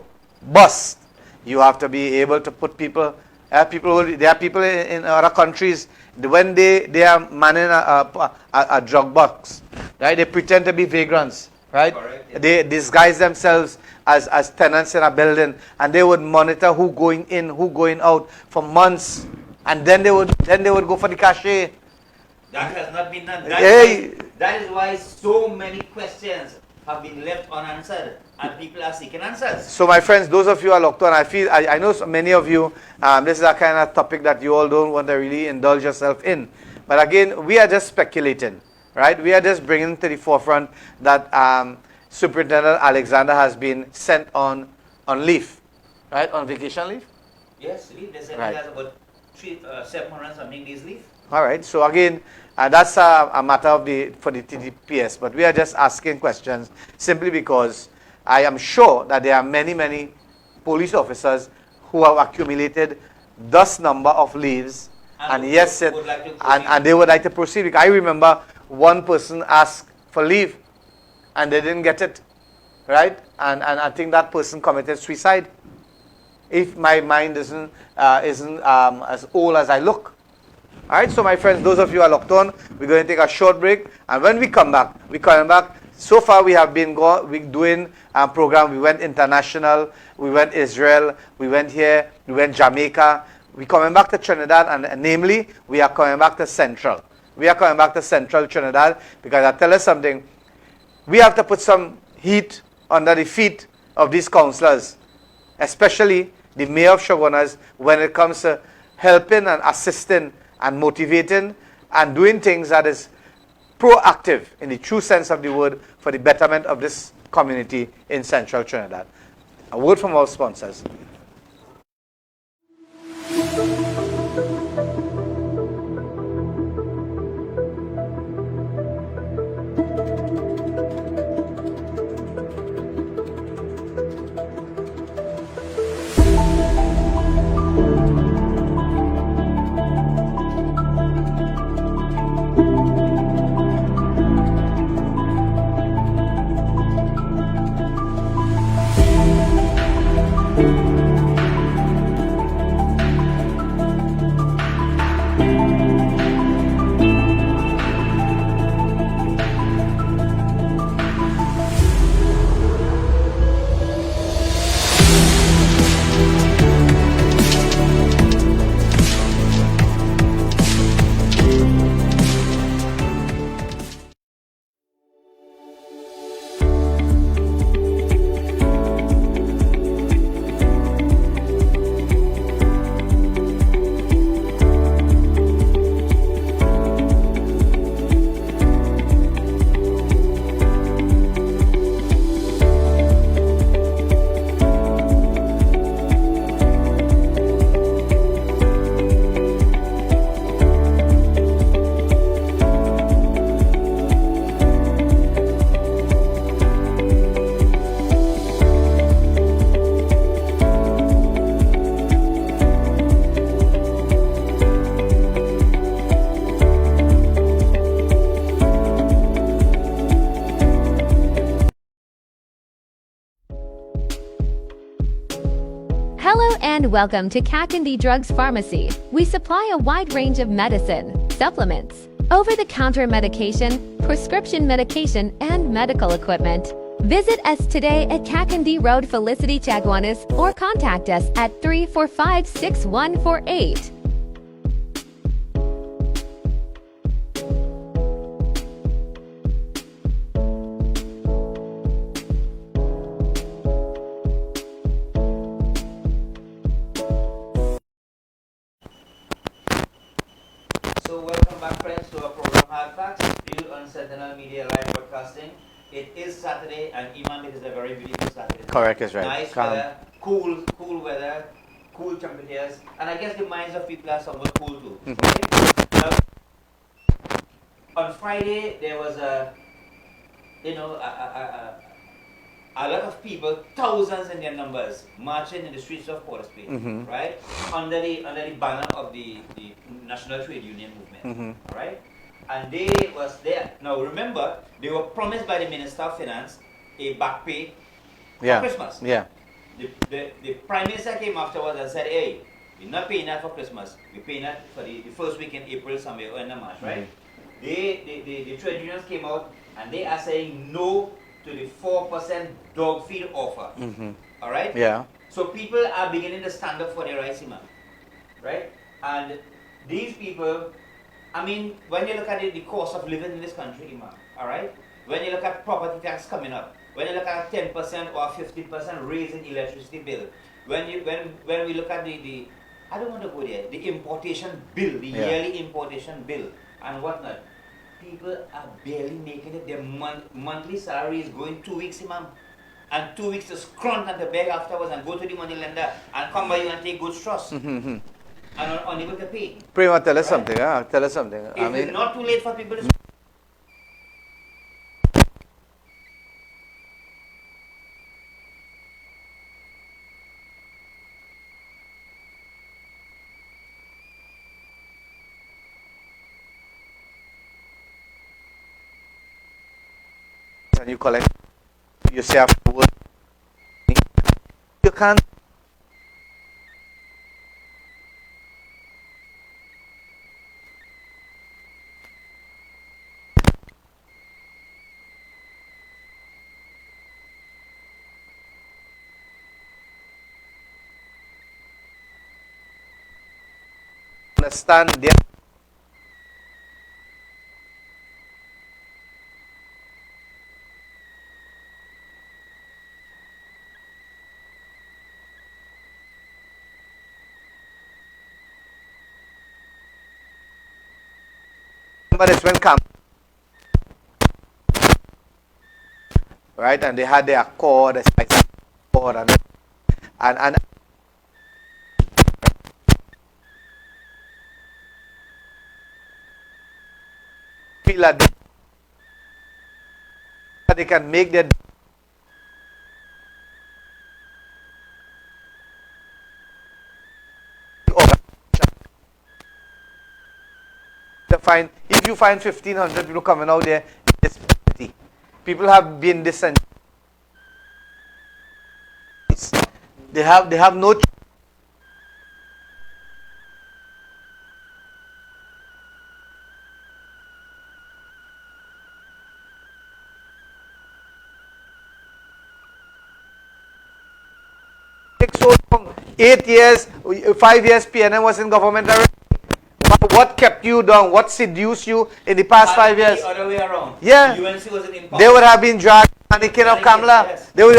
bust, you have to be able to put people. There are people in other countries when they are manning a drug box, right? They pretend to be vagrants, right? Correct, yes. They disguise themselves as tenants in a building, and they would monitor who going in, who going out for months, and then they would go for the cachet. That has not been done. Hey. That is why so many questions have been left unanswered, and people are seeking answers. So, my friends, those of you who are locked on, I know so many of you. This is a kind of topic that you all don't want to really indulge yourself in. But again, we are just speculating, right? We are just bringing to the forefront that Superintendent Alexander has been sent on leave, right? On vacation leave? Yes, leave. They said Right. he has about 700 something days leave. All right. So again, that's a matter for the TDPS. But we are just asking questions simply because I am sure that there are many police officers who have accumulated this number of leaves, and they would like to proceed. Because I remember one person asked for leave, and they didn't get it, right? And I think that person committed suicide. If my mind isn't as old as I look. All right, so my friends, those of you who are locked on, we're going to take a short break, and when we come back, so far we have been doing a program. We went international, we went Israel, we went here, we went Jamaica. We're coming back to Trinidad, and namely, we are coming back to Central. We are coming back to Central Trinidad because I tell you something, we have to put some heat under the feet of these councillors, especially the mayor of Shogunas, when it comes to helping and assisting and motivating and doing things that is proactive in the true sense of the word for the betterment of this community in Central Trinidad. A word from our sponsors. Hello and welcome to Kakandi Drugs Pharmacy. We supply a wide range of medicine, supplements, over-the-counter medication, prescription medication, and medical equipment. Visit us today at Kakandi Road, Felicity, Chaguanas, or contact us at 345-6148. So welcome back, friends, to our program Hardfacts, viewed on Sentinel Media Live Broadcasting. It is Saturday, and Iman, it is a very beautiful Saturday. Correct, is right. Nice Calm. weather, cool weather, cool temperatures, and I guess the minds of people are somewhat cool too. Okay? On Friday, there was a lot of people, thousands in their numbers, marching in the streets of Port-au-Prince, right? Under the banner of the National Trade Union Movement, all right? And they was there. Now remember, they were promised by the Minister of Finance a back pay for Christmas. Yeah. The Prime Minister came afterwards and said, hey, we're not paying that for Christmas. We're paying that for the first week in April, somewhere, or in the March, right? The trade unions came out and they are saying no to the 4% dog feed offer. All right? Yeah. So people are beginning to stand up for their rights, man. Right? And these people, I mean, when you look at the cost of living in this country, Imam, all right? When you look at property tax coming up, when you look at 10% or 15% raise in electricity bill, when we look at the I don't want to go there, the importation bill, the yearly importation bill and whatnot, people are barely making it. Their monthly salary is going 2 weeks, Imam. And 2 weeks to scrunt and to beg afterwards and go to the money lender and come by you and take goods trust. And are unable to pay. Prima, tell us something. Tell us something. It's not too late for people to... And you collect, you say after work, you can't. Understand their but it's when come right, and they had their accord, the spice accord, and feel that they can make their if you find 1,500 people coming out there, it's plenty. People have been disenchanted. They have no take so long. 8 years, 5 years PNM was in government already. What kept you down? What seduced you in the past 5 years? The other way around. Yeah. The UNC was in power. They would have been dragged on the king of Kamla. Yes. They would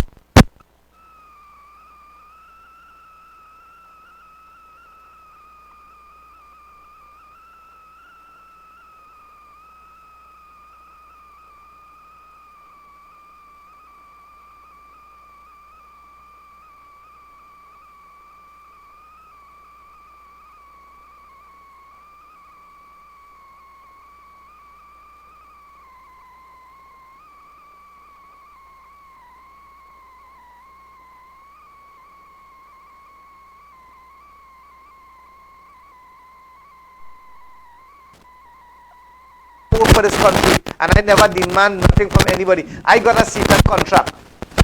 work for this country, and I never demand nothing from anybody. I got a CPEP contract.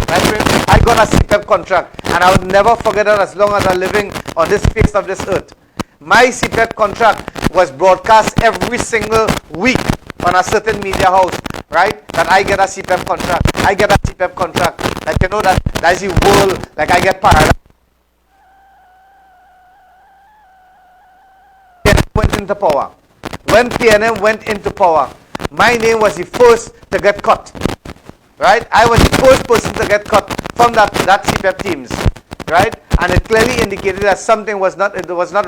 Right? I got a CPEP contract, and I would never forget it as long as I'm living on this face of this earth. My CPAP contract was broadcast every single week on a certain media house, right? That I get a CPAP contract. I get a CPAP contract. Like, you know, that's the world, like I get paradise. Went into power. When PNM went into power, my name was the first to get cut. Right? I was the first person to get cut from that CPAP teams. Right? And it clearly indicated that something was not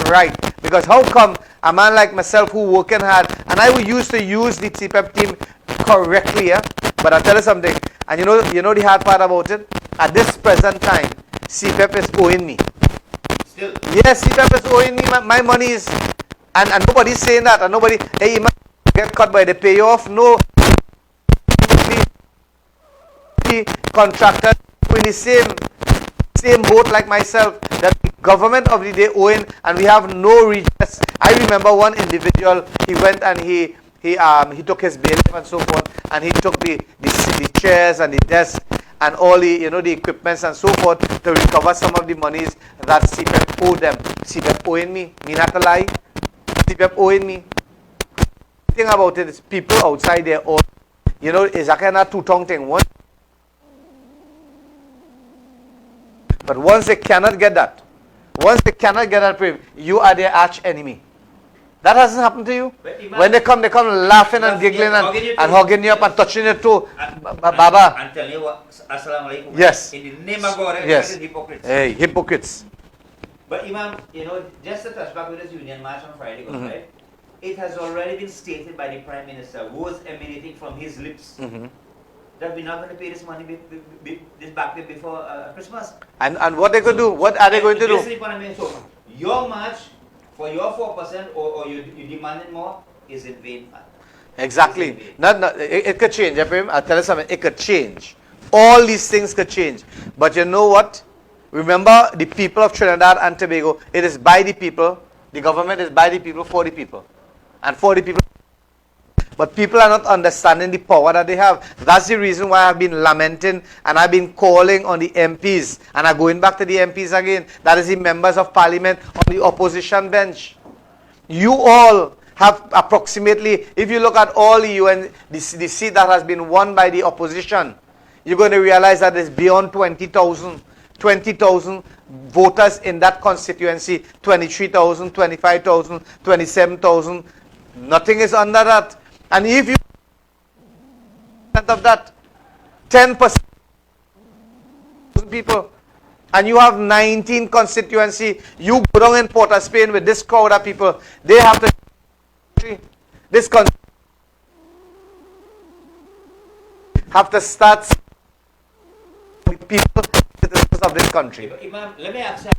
right. Because how come a man like myself who working hard, and I used to use the CPAP team correctly, yeah? But I'll tell you something, and you know the hard part about it? At this present time, CPAP is owing me. Still? Yes, CPAP is owing me. My money is, and nobody's saying that, and nobody, hey, you might get cut by the payoff. No. The contractor in the same boat like myself, that the government of the day owing, and we have no redress. I remember one individual, he went and he took his bailiff and so forth, and he took the chairs and the desk and all the the equipments and so forth to recover some of the monies that CPAP owed them. CPAP owing me not a lie. CPAP owing me. The thing about it is people outside there all, it's a kind of two-tongue thing. But once they cannot get that, you are their arch enemy. That hasn't happened to you? When they come laughing and giggling and hugging you up and touching your toe. Baba. And telling you what, Assalamu alaikum. Yes. In the name of God, yes. Hypocrites. Hey, hypocrites. But Imam, just to touch back with this Union March on Friday, right? It has already been stated by the Prime Minister, words emanating from his lips, that we're not going to pay this money this back before Christmas. And what they could do? What are they going to do? So your march for your 4% or you demanding more is in vain. Exactly. It could change. I'll tell you something. It could change. All these things could change. But you know what? Remember, the people of Trinidad and Tobago, it is by the people. The government is by the people, for the people. And for the people. But people are not understanding the power that they have. That's the reason why I've been lamenting and I've been calling on the MPs. And I'm going back to the MPs again. That is the members of parliament on the opposition bench. You all have approximately, if you look at all the seat that has been won by the opposition, you're going to realize that it's beyond 20,000. 20,000 voters in that constituency. 23,000, 25,000, 27,000. Nothing is under that. And if you of that 10% people, and you have 19 constituency, you go down in Port of Spain with this crowd of people, they have to this country have to start with people, citizens of this country. Imam, let me ask you.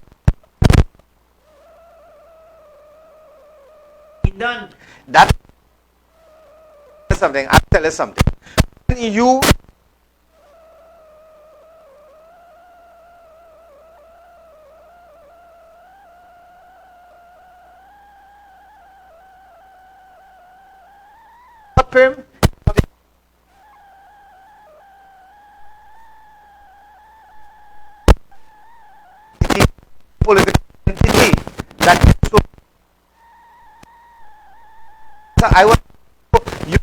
Done. That something. I'll tell you something. When you him political entity that I was you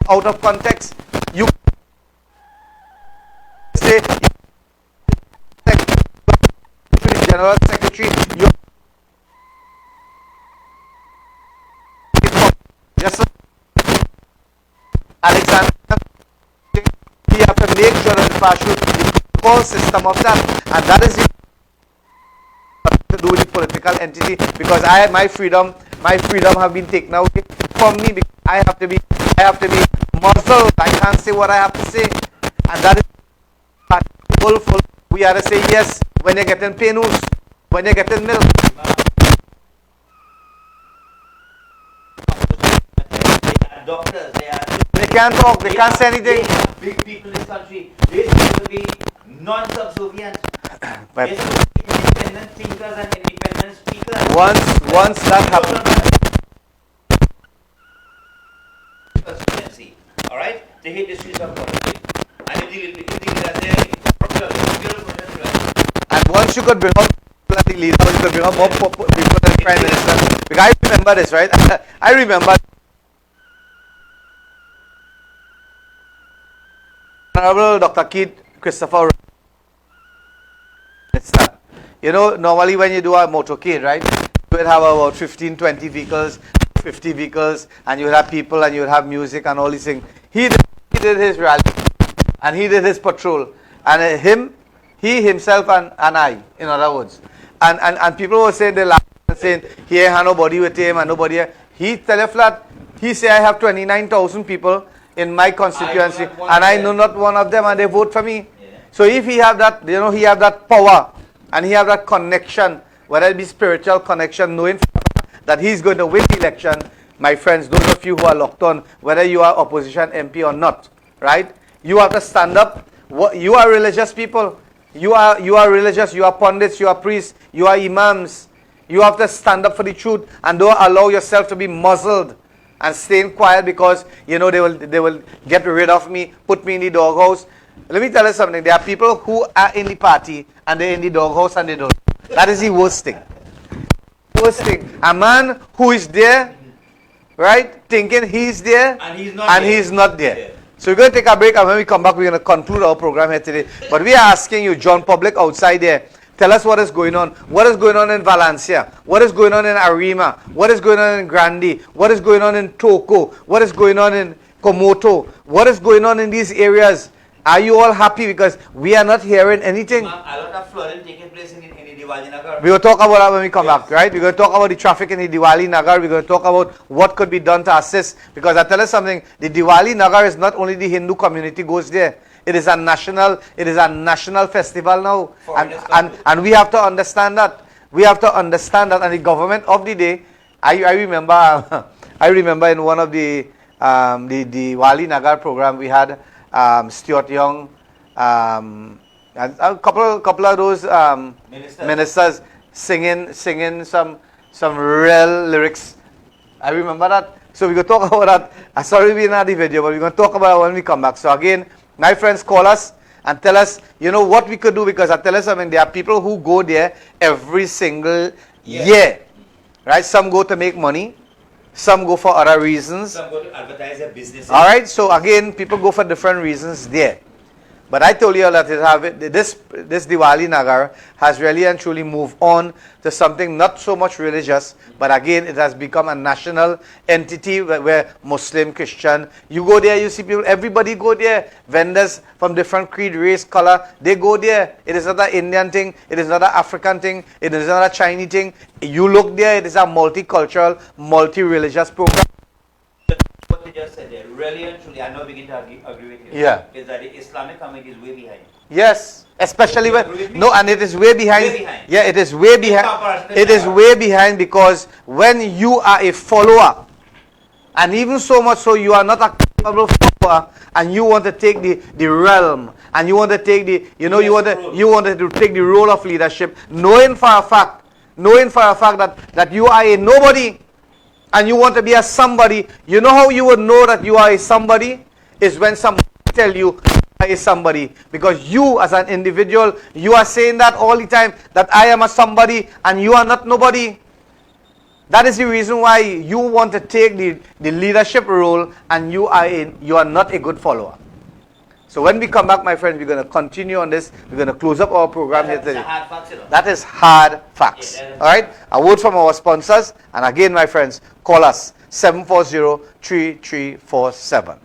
out of context. You say General Secretary, you just Alexander, we have to make sure that the protocol system of that, and that is to do with the political entity, because my freedom have been taken away from me because I have to be muzzled. I can't say what I have to say, and that is full. We are to say yes when you're getting penus, when you're getting milk. Doctors, they can't talk, they can't say anything. They are big people in this country. They're supposed to be non-subservient. They're supposed to be independent thinkers and independent speakers. Once that happens. Alright? They hit the streets of politics. And and once you could bring up the leader, you could bring up more people Prime Minister. Because I remember this, right? I remember Honorable Dr. Keith Christopher. You know, normally when you do a motorcade, right, you would have about 15, 20 vehicles, 50 vehicles, and you would have people and you would have music and all these things. He did his rally and he did his patrol. And he himself and I, in other words. And people were saying, they laughed and saying, he ain't had nobody with him and nobody here. He tell you flat, he say, I have 29,000 people in my constituency and I know not one of them and they vote for me. Yeah. So if he have that, you know, he have that power and he have that connection, whether it be spiritual connection, knowing that he's going to win the election, my friends, those of you who are locked on, whether you are opposition MP or not, right? You have to stand up. You are religious people. You are religious. You are pundits. You are priests. You are imams. You have to stand up for the truth and don't allow yourself to be muzzled and staying quiet because, you know, they will get rid of me, put me in the doghouse. Let me tell you something. There are people who are in the party and they're in the doghouse and they don't. That is the worst thing. Worst thing. A man who is there, right, thinking he's there and he's not there. Yeah. So we're going to take a break and when we come back, we're going to conclude our program here today. But we are asking you, John Public outside there, tell us what is going on. What is going on in Valencia? What is going on in Arima? What is going on in Grandi? What is going on in Toko? What is going on in Komoto? What is going on in these areas? Are you all happy? Because we are not hearing anything. A lot of flooding taking place in the Diwali Nagar. We will talk about that when we come back, right? We're going to talk about the traffic in the Diwali Nagar. We're going to talk about what could be done to assist. Because I tell you something, the Diwali Nagar is not only the Hindu community goes there. It is a national festival now. And we have to understand that. We have to understand that. And the government of the day, I remember in one of the Diwali Nagar program we had Stuart Young, and a couple of those ministers singing some real lyrics. I remember that. So we're going to talk about that. Sorry we didn't have the video, but we're going to talk about it when we come back. So again, my friends, call us and tell us, you know, what we could do, because I tell you something, there are people who go there every single year. Right? Some go to make money. Some go for other reasons. Some go to advertise their businesses. All right. So again, people go for different reasons there. But I told you that this Diwali Nagar has really and truly moved on to something not so much religious, but again, it has become a national entity where Muslim, Christian, you go there, you see people, everybody go there. Vendors from different creed, race, color, they go there. It is not an Indian thing. It is not an African thing. It is not a Chinese thing. You look there, it is a multicultural, multi-religious program. What you just said there, really and truly, I know we begin to agree with you. Yeah. Is that the Islamic community is way behind. Yes, especially when and it is way behind. Way behind. Yeah, it is way behind. It is way behind because when you are a follower, and even so much so you are not a capable follower, and you want to take the realm, and you want to take you wanted to take the role of leadership, knowing for a fact that you are a nobody. And you want to be a somebody. You know how you would know that you are a somebody? Is when somebody tell you are a somebody. Because you as an individual, you are saying that all the time, that I am a somebody and you are not nobody. That is the reason why you want to take the leadership role and you are not a good follower. So when we come back, my friends, we're going to continue on this. We're going to close up our program here today. That is hard facts. Yeah, all right? A word from our sponsors. And again, my friends, call us 740-3347.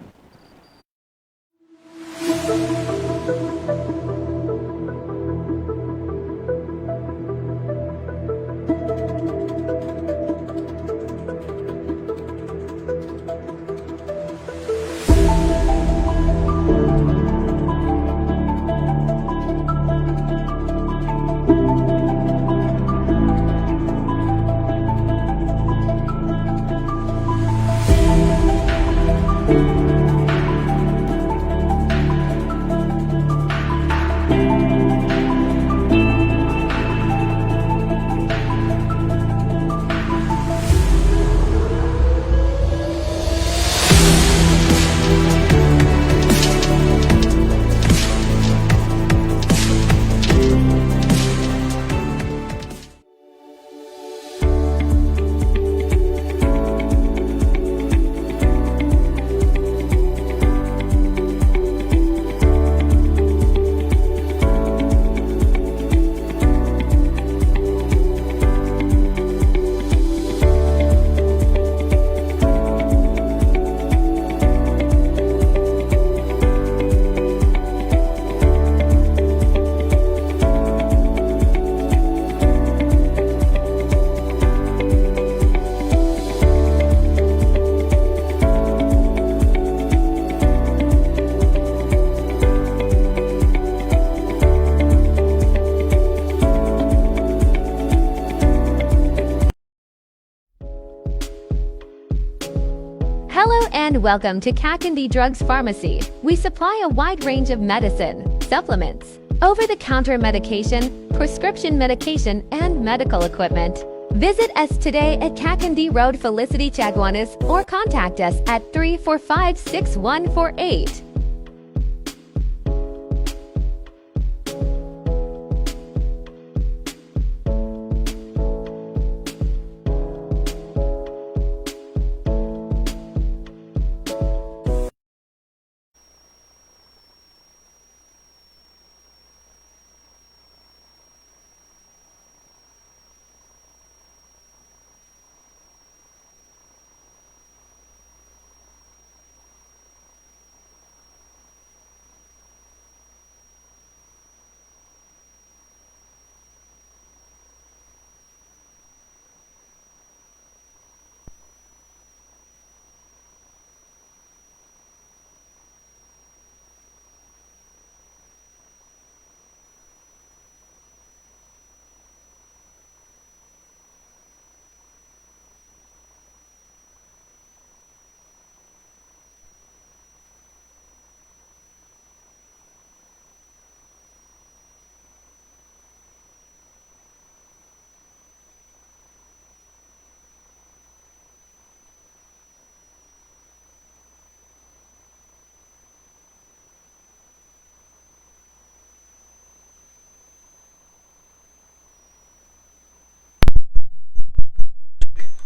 and welcome to Kakandi Drugs Pharmacy. We supply a wide range of medicine, supplements, over-the-counter medication, prescription medication, and medical equipment. Visit us today at Kakandi Road, Felicity, Chaguanas, or contact us at 345-6148.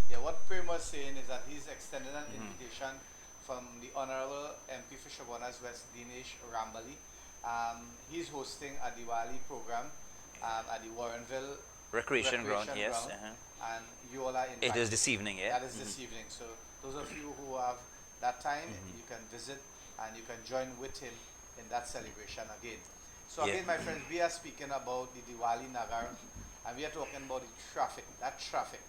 Yeah, what Prem was saying is that he's extended an invitation from the Honorable MP for Chaguanas West, Dinesh Rambali. He's hosting a Diwali program at the Warrenville Recreation ground, yes. And you all are invited. It is this evening, yeah? That is this evening. So those of you who have that time, you can visit and you can join with him in that celebration again. So Yeah. again, my friends, we are speaking about the Diwali Nagar, and we are talking about the traffic, that traffic.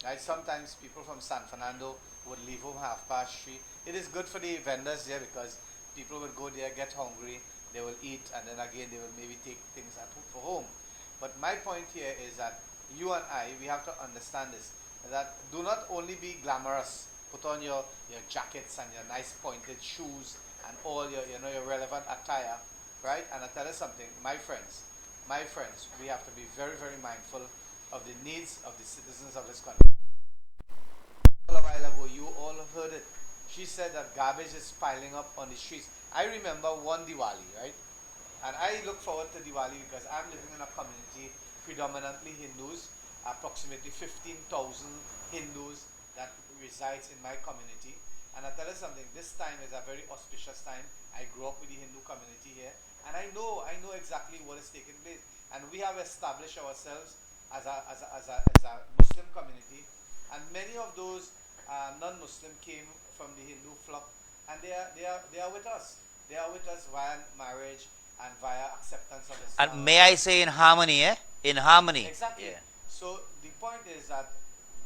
Right? Sometimes people from San Fernando would leave home 3:30. It is good for the vendors there because people would go there, get hungry, they will eat, and then again they will maybe take things for home. But my point here is that you and I, we have to understand this, that do not only be glamorous, put on your jackets and your nice pointed shoes and all your your relevant attire, right? And I tell you something, my friends, we have to be very, very mindful of the needs of the citizens of this country. A while ago, you all heard it. She said that garbage is piling up on the streets. I remember one Diwali, right? And I look forward to Diwali because I'm living in a community predominantly Hindus, approximately 15,000 Hindus that resides in my community. And I tell you something, this time is a very auspicious time. I grew up with the Hindu community here, and I know exactly what is taking place. And we have established ourselves as a Muslim community, and many of those non-Muslim came from the Hindu flock, and they are with us. They are with us via marriage and via acceptance of Islam. And may I say in harmony, eh? In harmony. Exactly. Yeah. So the point is that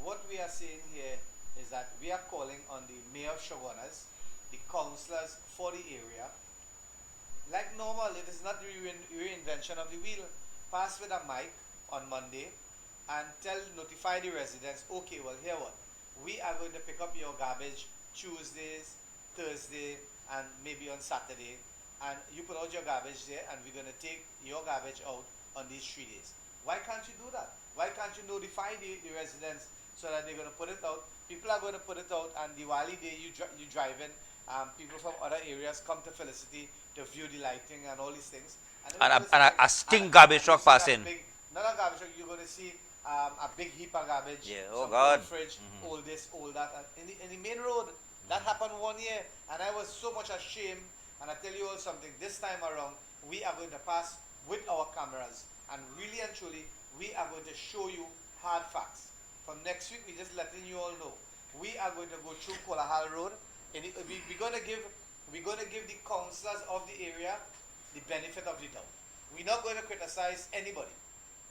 what we are saying here is that we are calling on the Mayor of Chaguanas, the councillors for the area. Like normal, it is not reinvention of the wheel. Pass with a mic on Monday and notify the residents, okay, well, here what? We are going to pick up your garbage Tuesdays, Thursday, and maybe on Saturday. And you put out your garbage there, and we're going to take your garbage out on these 3 days. Why can't you do that? Why can't you notify the residents so that they're going to put it out? People are going to put it out, and Diwali day you drive in. People from other areas come to Felicity to view the lighting and all these things. And a stink garbage truck passing. Not a garbage truck, you're going to see a big heap of garbage. Yeah, oh some God. old fridge, all this, all that. And in the main road, that happened 1 year, and I was so much ashamed. And I tell you all something, this time around, we are going to pass with our cameras, and really and truly, we are going to show you hard facts. From next week, we're just letting you all know. We are going to go through Kolahal Road, and we're going to give the councillors of the area the benefit of the doubt. We're not going to criticize anybody.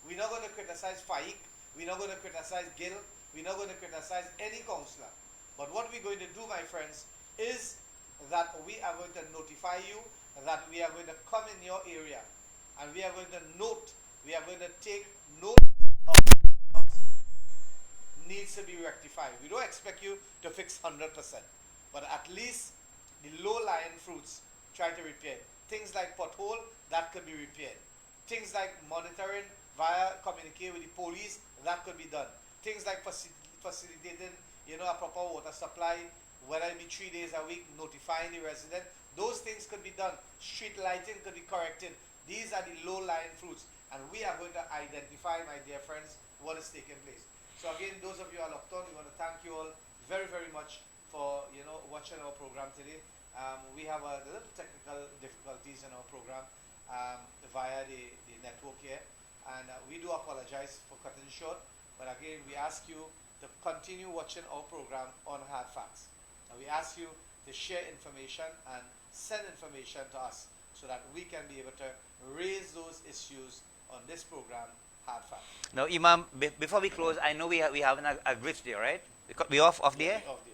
We're not going to criticize Faik. We're not going to criticize Gil. We're not going to criticize any councillor. But what we're going to do, my friends, is that we are going to notify you that we are going to come in your area, and we are going to take note of what needs to be rectified. We don't expect you to fix 100%. but at least the low-lying fruits, try to repair. Things like pothole, that could be repaired. Things like monitoring via communicating with the police, that could be done. Things like facilitating, a proper water supply, whether it be 3 days a week, notifying the resident, those things could be done. Street lighting could be corrected. These are the low-lying fruits, and we are going to identify, my dear friends, what is taking place. So again, those of you who are locked on, we want to thank you all very, very much for watching our program today. We have a little technical difficulties in our program via the network here, and we do apologize for cutting short, but again, we ask you to continue watching our program on Hardfacts. And we ask you to share information and send information to us so that we can be able to raise those issues on this program, Hardfacts. Now, Imam, before we close, I know we have a glitch there, right? We off the air? Of the